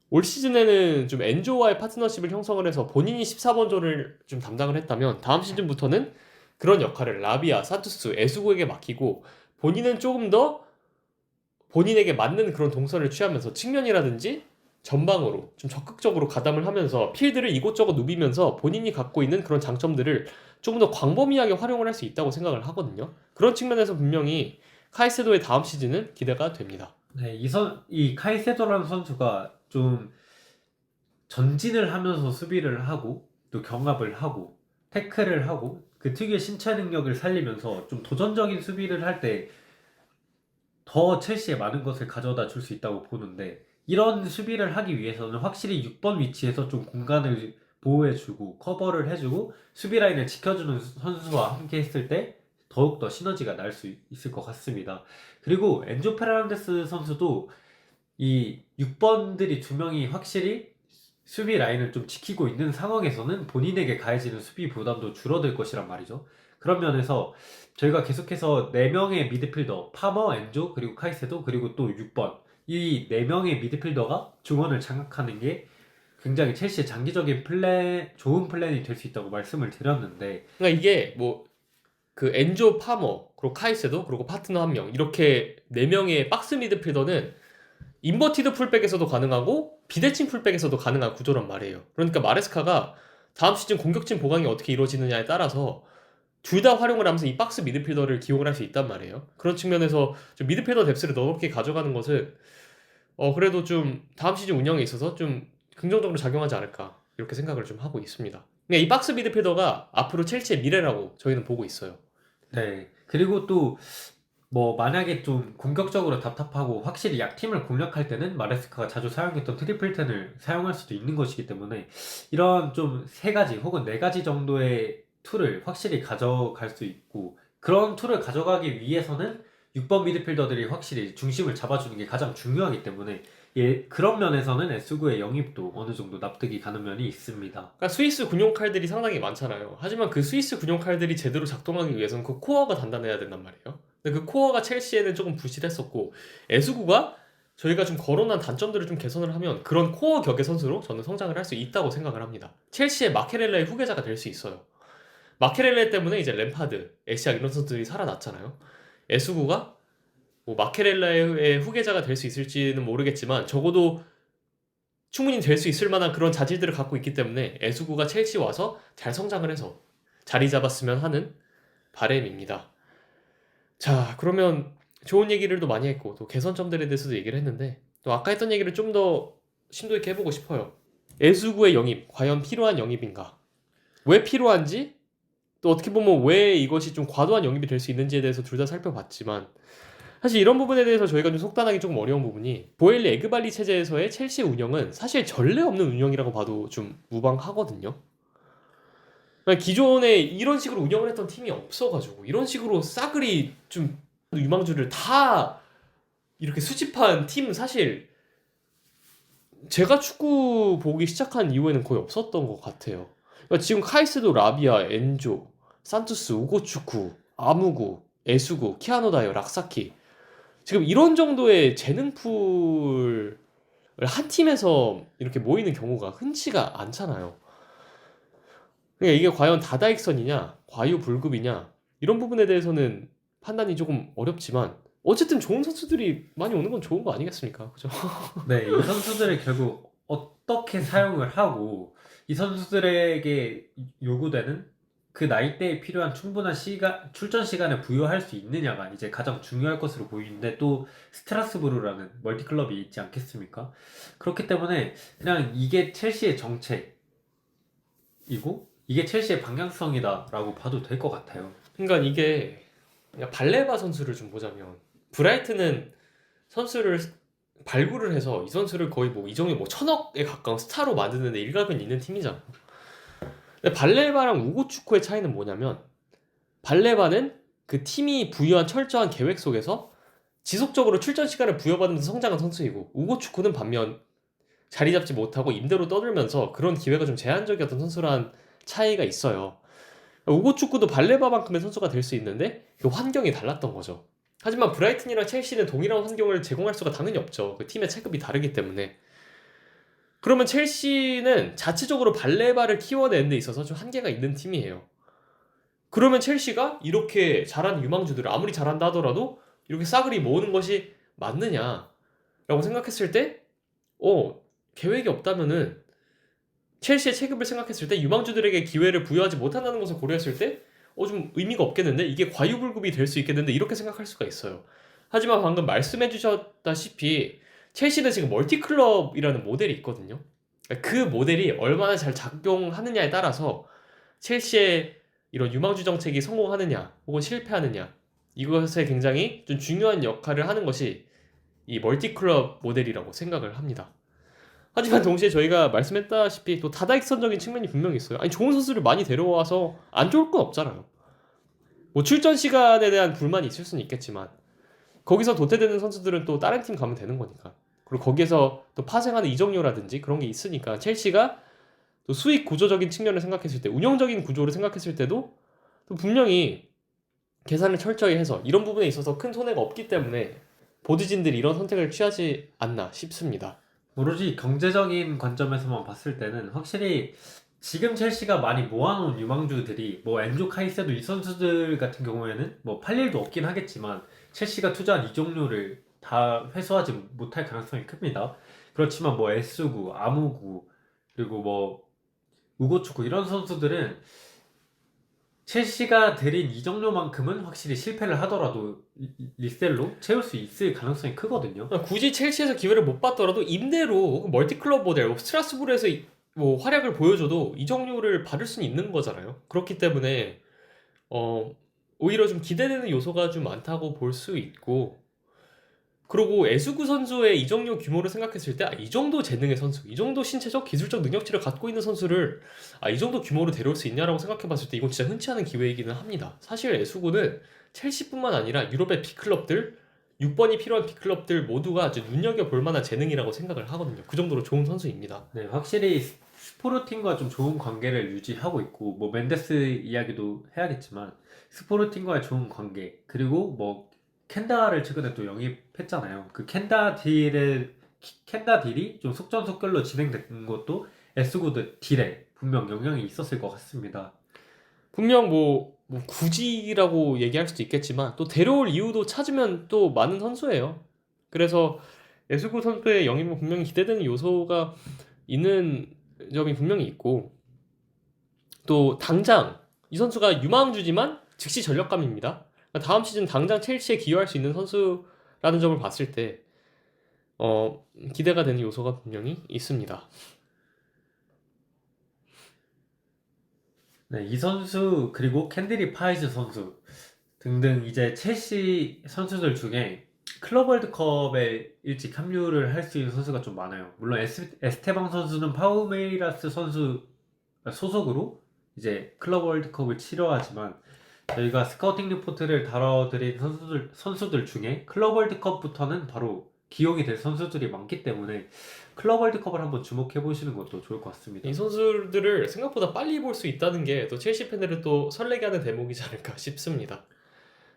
올 시즌에는 좀 엔조와의 파트너십을 형성을 해서 본인이 14번 존을 좀 담당을 했다면 다음 시즌부터는 그런 역할을 라비아, 사투스, 에수구에게 맡기고 본인은 조금 더 본인에게 맞는 그런 동선을 취하면서 측면이라든지 전방으로 좀 적극적으로 가담을 하면서 필드를 이곳저곳 누비면서 본인이 갖고 있는 그런 장점들을 조금 더 광범위하게 활용을 할 수 있다고 생각을 하거든요. 그런 측면에서 분명히 카이세도의 다음 시즌은 기대가 됩니다. 네, 이 카이세도라는 선수가 좀 전진을 하면서 수비를 하고 또 경합을 하고 태클을 하고 그 특유의 신체 능력을 살리면서 좀 도전적인 수비를 할 때 더 첼시에 많은 것을 가져다 줄 수 있다고 보는데, 이런 수비를 하기 위해서는 확실히 6번 위치에서 좀 공간을 보호해주고 커버를 해주고 수비 라인을 지켜주는 선수와 함께 했을 때 더욱더 시너지가 날 수 있을 것 같습니다. 그리고 엔조 페르난데스 선수도 이 6번들이 두 명이 확실히 수비 라인을 좀 지키고 있는 상황에서는 본인에게 가해지는 수비 부담도 줄어들 것이란 말이죠. 그런 면에서 저희가 계속해서 4명의 미드필더, 파머, 엔조, 그리고 카이세도, 그리고 또 6번 이 4명의 미드필더가 중원을 장악하는 게 굉장히 첼시의 장기적인 좋은 플랜이 될 수 있다고 말씀을 드렸는데, 그러니까 이게 뭐 그 엔조, 파머, 그리고 카이세도, 그리고 파트너 한 명, 이렇게 4명의 박스 미드필더는 인버티드 풀백에서도 가능하고 비대칭 풀백에서도 가능한 구조란 말이에요. 그러니까 마레스카가 다음 시즌 공격진 보강이 어떻게 이루어지느냐에 따라서 둘 다 활용을 하면서 이 박스 미드필더를 기용을 할 수 있단 말이에요. 그런 측면에서 좀 미드필더 뎁스를 넓게 가져가는 것은 그래도 좀 다음 시즌 운영에 있어서 좀 긍정적으로 작용하지 않을까 이렇게 생각을 좀 하고 있습니다. 그러니까 이 박스 미드필더가 앞으로 첼시의 미래라고 저희는 보고 있어요. 네. 그리고 또 뭐 만약에 좀 공격적으로 답답하고 확실히 약팀을 공략할 때는 마레스카가 자주 사용했던 트리플텐을 사용할 수도 있는 것이기 때문에 이런 좀 3가지 혹은 4가지 정도의 툴을 확실히 가져갈 수 있고, 그런 툴을 가져가기 위해서는 6번 미드필더들이 확실히 중심을 잡아주는 게 가장 중요하기 때문에 그런 면에서는 에스구의 영입도 어느 정도 납득이 가는 면이 있습니다. 그러니까 스위스 군용 칼들이 상당히 많잖아요. 하지만 그 스위스 군용 칼들이 제대로 작동하기 위해서는 그 코어가 단단해야 된단 말이에요. 근데 그 코어가 첼시에는 조금 부실했었고, 에스구가 저희가 좀 거론한 단점들을 좀 개선을 하면 그런 코어 격의 선수로 저는 성장을 할 수 있다고 생각을 합니다. 첼시의 마케렐라의 후계자가 될 수 있어요. 마케렐라 때문에 이제 램파드, 에시아 이런 선수들이 살아났잖아요. 에스구가 뭐 마케렐라의 후계자가 될 수 있을지는 모르겠지만 적어도 충분히 될 수 있을 만한 그런 자질들을 갖고 있기 때문에 에스구가 첼시 와서 잘 성장을 해서 자리 잡았으면 하는 바람입니다. 자, 그러면 좋은 얘기를 또 많이 했고 또 개선점들에 대해서도 얘기를 했는데, 또 아까 했던 얘기를 좀 더 심도 있게 해보고 싶어요. 에스구의 영입, 과연 필요한 영입인가? 왜 필요한지, 또 어떻게 보면 왜 이것이 좀 과도한 영입이 될 수 있는지에 대해서 둘 다 살펴봤지만, 사실 이런 부분에 대해서 저희가 좀 속단하기 조금 어려운 부분이, 보엘리 에그발리 체제에서의 첼시 운영은 사실 전례 없는 운영이라고 봐도 좀 무방하거든요. 그러니까 기존에 이런 식으로 운영을 했던 팀이 없어가지고 이런 식으로 싸그리 좀 유망주를 다 이렇게 수집한 팀은 사실 제가 축구 보기 시작한 이후에는 거의 없었던 것 같아요. 그러니까 지금 카이세도, 라비아, 엔조, 산투스, 우고추쿠, 아무구, 에수구, 키아노다이어, 락사키, 지금 이런 정도의 재능풀을 한 팀에서 이렇게 모이는 경우가 흔치가 않잖아요. 그러니까 이게 과연 다다익선이냐, 과유불급이냐, 이런 부분에 대해서는 판단이 조금 어렵지만 어쨌든 좋은 선수들이 많이 오는 건 좋은 거 아니겠습니까? 그죠? 네, 이 선수들을 결국 어떻게 사용을 하고 이 선수들에게 요구되는 그 나이대에 필요한 충분한 출전 시간을 부여할 수 있느냐가 이제 가장 중요할 것으로 보이는데, 또 스트라스부르라는 멀티클럽이 있지 않겠습니까? 그렇기 때문에 그냥 이게 첼시의 정책이고 이게 첼시의 방향성이다라고 봐도 될 것 같아요. 그러니까 이게 그냥 발레바 선수를 좀 보자면, 브라이트는 선수를 발굴을 해서 이 선수를 거의 뭐 이정에 뭐 1,000억에 가까운 스타로 만드는데 일각은 있는 팀이잖아. 근데 발레바랑 우고추쿠의 차이는 뭐냐면, 발레바는 그 팀이 부여한 철저한 계획 속에서 지속적으로 출전 시간을 부여받으면서 성장한 선수이고, 우고추쿠는 반면 자리 잡지 못하고 임대로 떠들면서 그런 기회가 좀 제한적이었던 선수란 차이가 있어요. 우고축구도 발레바만큼의 선수가 될 수 있는데 그 환경이 달랐던 거죠. 하지만 브라이튼이랑 첼시는 동일한 환경을 제공할 수가 당연히 없죠. 그 팀의 체급이 다르기 때문에. 그러면 첼시는 자체적으로 발레바를 키워내는 데 있어서 좀 한계가 있는 팀이에요. 그러면 첼시가 이렇게 잘하는 유망주들을 아무리 잘한다 하더라도 이렇게 싸그리 모으는 것이 맞느냐라고 생각했을 때, 계획이 없다면은 첼시의 체급을 생각했을 때 유망주들에게 기회를 부여하지 못한다는 것을 고려했을 때 좀 의미가 없겠는데, 이게 과유불급이 될 수 있겠는데, 이렇게 생각할 수가 있어요. 하지만 방금 말씀해 주셨다시피 첼시는 지금 멀티클럽이라는 모델이 있거든요. 그 모델이 얼마나 잘 작용하느냐에 따라서 첼시의 이런 유망주 정책이 성공하느냐 혹은 실패하느냐, 이것에 굉장히 좀 중요한 역할을 하는 것이 이 멀티클럽 모델이라고 생각을 합니다. 하지만 동시에 저희가 말씀했다시피 또 다다익선적인 측면이 분명히 있어요. 아니 좋은 선수를 많이 데려와서 안 좋을 건 없잖아요. 뭐 출전 시간에 대한 불만이 있을 수는 있겠지만 거기서 도태되는 선수들은 또 다른 팀 가면 되는 거니까. 그리고 거기에서 또 파생하는 이적료라든지 그런 게 있으니까 첼시가 또 수익 구조적인 측면을 생각했을 때, 운영적인 구조를 생각했을 때도 또 분명히 계산을 철저히 해서 이런 부분에 있어서 큰 손해가 없기 때문에 보드진들이 이런 선택을 취하지 않나 싶습니다. 오로지 경제적인 관점에서만 봤을 때는 확실히 지금 첼시가 많이 모아놓은 유망주들이 뭐 엔조 카이세도 이 선수들 같은 경우에는 뭐 팔 일도 없긴 하겠지만 첼시가 투자한 이적료를 다 회수하지 못할 가능성이 큽니다. 그렇지만 뭐 에스구, 아무구 그리고 뭐 우고축구 이런 선수들은 첼시가 들인 이적료만큼은 확실히 실패를 하더라도 리셀로 채울 수 있을 가능성이 크거든요. 굳이 첼시에서 기회를 못 받더라도 임대로 혹은 멀티클럽 모델, 뭐 스트라스부르에서 뭐 활약을 보여줘도 이적료를 받을 수는 있는 거잖아요. 그렇기 때문에 오히려 좀 기대되는 요소가 좀 많다고 볼 수 있고, 그리고 에스구 선수의 이적료 규모를 생각했을 때 이 정도 재능의 선수, 이 정도 신체적 기술적 능력치를 갖고 있는 선수를 이 정도 규모로 데려올 수 있냐라고 생각해봤을 때 이건 진짜 흔치 않은 기회이기는 합니다. 사실 에스구는 첼시뿐만 아니라 유럽의 빅클럽들, 6번이 필요한 빅클럽들 모두가 아주 눈여겨볼 만한 재능이라고 생각을 하거든요. 그 정도로 좋은 선수입니다. 네, 확실히 스포르팅과 좀 좋은 관계를 유지하고 있고 뭐 men데스 이야기도 해야겠지만 스포르팅과의 좋은 관계 그리고 뭐 켄다를 최근에 또 영입했잖아요. 그 켄다 딜이 좀 속전속결로 진행된 것도 에스구드 딜에 분명 영향이 있었을 것 같습니다. 분명 뭐 굳이라고 얘기할 수도 있겠지만 또 데려올 이유도 찾으면 또 많은 선수예요. 그래서 에스구 선수의 영입은 분명히 기대되는 요소가 있는 점이 분명히 있고, 또 당장 이 선수가 유망주지만 즉시 전력감입니다. 그러니까 다음 시즌 당장 첼시에 기여할 수 있는 선수라는 점을 봤을 때 기대가 되는 요소가 분명히 있습니다. 네, 이 선수 그리고 캔디리 파이즈 선수 등등 이제 첼시 선수들 중에 클럽 월드컵에 일찍 합류를 할 수 있는 선수가 좀 많아요. 물론 에스테방 선수는 파우메이라스 선수 소속으로 이제 클럽 월드컵을 치러하지만 저희가 스카우팅 리포트를 다뤄드린 선수들 중에 클럽 월드컵부터는 바로 기용이 될 선수들이 많기 때문에 클럽 월드컵을 한번 주목해 보시는 것도 좋을 것 같습니다. 이 선수들을 생각보다 빨리 볼 수 있다는 게 또 첼시 팬들을 또 설레게 하는 대목이지 않을까 싶습니다.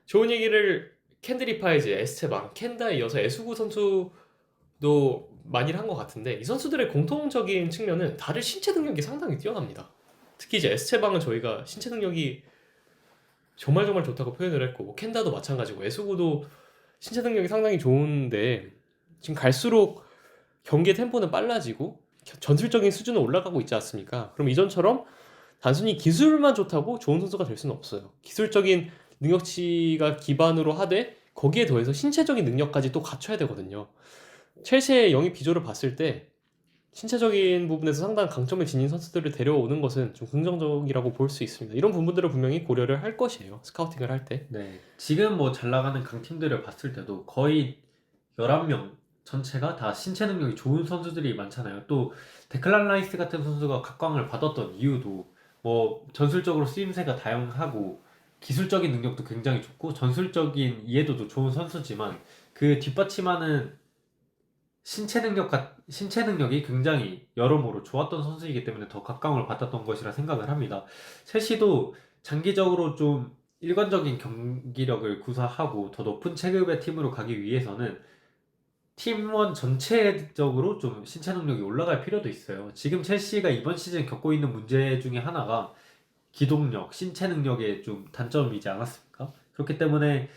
좋은 얘기를 캔드리 파이즈, 에스테방, 켄다에 이어서 에스구 선수도 많이 한 것 같은데, 이 선수들의 공통적인 측면은 다들 신체 능력이 상당히 뛰어납니다. 특히 이제 에스테방은 저희가 신체 능력이 정말 좋다고 표현을 했고, 뭐 켄다도 마찬가지고 에스구도 신체 능력이 상당히 좋은데 지금 갈수록 경기의 템포는 빨라지고 전술적인 수준은 올라가고 있지 않습니까? 그럼 이전처럼 단순히 기술만 좋다고 좋은 선수가 될 수는 없어요. 기술적인 능력치가 기반으로 하되 거기에 더해서 신체적인 능력까지 또 갖춰야 되거든요. 첼시의 영입 비조를 봤을 때 신체적인 부분에서 상당한 강점을 지닌 선수들을 데려오는 것은 좀 긍정적이라고 볼 수 있습니다. 이런 부분들을 분명히 고려를 할 것이에요. 스카우팅을 할 때. 네, 지금 뭐 잘 나가는 강팀들을 봤을 때도 거의 11명 전체가 다 신체 능력이 좋은 선수들이 많잖아요. 또 데클란 라이스 같은 선수가 각광을 받았던 이유도 뭐 전술적으로 쓰임새가 다양하고 기술적인 능력도 굉장히 좋고 전술적인 이해도도 좋은 선수지만 그 뒷받침하는 신체 능력이 굉장히 여러모로 좋았던 선수이기 때문에 더 각광을 받았던 것이라 생각을 합니다. 첼시도 장기적으로 좀 일관적인 경기력을 구사하고 더 높은 체급의 팀으로 가기 위해서는 팀원 전체적으로 좀 신체 능력이 올라갈 필요도 있어요. 지금 첼시가 이번 시즌 겪고 있는 문제 중에 하나가 기동력, 신체 능력의 좀 단점이지 않았습니까? 그렇기 때문에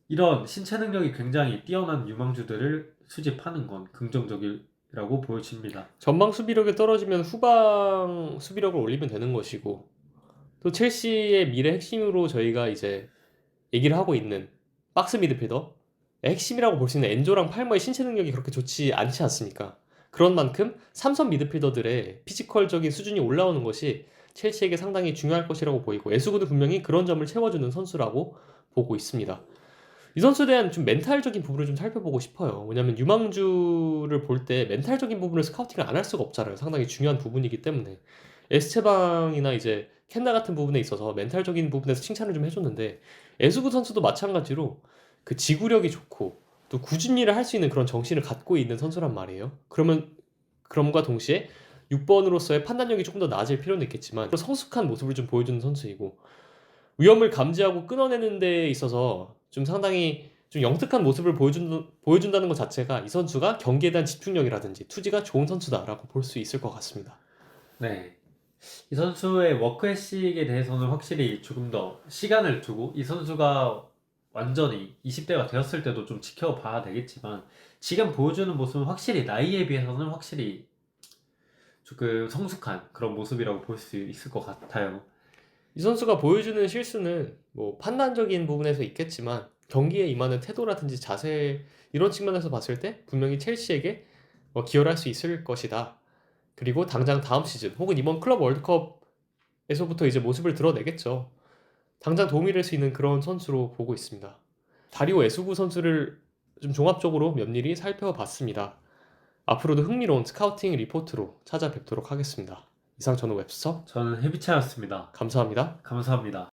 이런 신체 능력이 굉장히 뛰어난 유망주들을 수집하는 건 긍정적이라고 보여집니다. 전방 수비력이 떨어지면 후방 수비력을 올리면 되는 것이고, 또 첼시의 미래 핵심으로 저희가 이제 얘기를 하고 있는 박스 미드필더, 핵심이라고 볼 수 있는 엔조랑 팔머의 신체 능력이 그렇게 좋지 않지 않습니까? 그런 만큼 삼선 미드필더들의 피지컬적인 수준이 올라오는 것이 첼시에게 상당히 중요할 것이라고 보이고, 에스구도 분명히 그런 점을 채워주는 선수라고 보고 있습니다. 이 선수에 대한 좀 멘탈적인 부분을 좀 살펴보고 싶어요. 왜냐면 유망주를 볼 때 멘탈적인 부분을 스카우팅을 안 할 수가 없잖아요. 상당히 중요한 부분이기 때문에. 에스테방이나 이제 켄나 같은 부분에 있어서 멘탈적인 부분에서 칭찬을 좀 해줬는데 에스구 선수도 마찬가지로 그 지구력이 좋고 또 꾸준히 일을 할 수 있는 그런 정신을 갖고 있는 선수란 말이에요. 그럼과 동시에 6번으로서의 판단력이 조금 더 나아질 필요는 있겠지만 성숙한 모습을 좀 보여주는 선수이고 위험을 감지하고 끊어내는 데 있어서 좀 상당히 좀 영특한 모습을 보여준다는 것 자체가 이 선수가 경기에 대한 집중력이라든지 투지가 좋은 선수다라고 볼 수 있을 것 같습니다. 네. 이 선수의 워크etic에 대해서는 확실히 조금 더 시간을 두고 이 선수가 완전히 20대가 되었을 때도 좀 지켜봐야 되겠지만 지금 보여주는 모습은 확실히 나이에 비해서는 확실히 조금 성숙한 그런 모습이라고 볼 수 있을 것 같아요. 이 선수가 보여주는 실수는 뭐 판단적인 부분에서 있겠지만 경기에 임하는 태도라든지 자세 이런 측면에서 봤을 때 분명히 첼시에게 기여를 할 수 있을 것이다. 그리고 당장 다음 시즌 혹은 이번 클럽 월드컵에서부터 이제 모습을 드러내겠죠. 당장 도움이 될 수 있는 그런 선수로 보고 있습니다. 다리오 에수구 선수를 좀 종합적으로 면밀히 살펴봤습니다. 앞으로도 흥미로운 스카우팅 리포트로 찾아뵙도록 하겠습니다. 이상 저는 웹스터 저는 헤비차였습니다. 감사합니다. 감사합니다.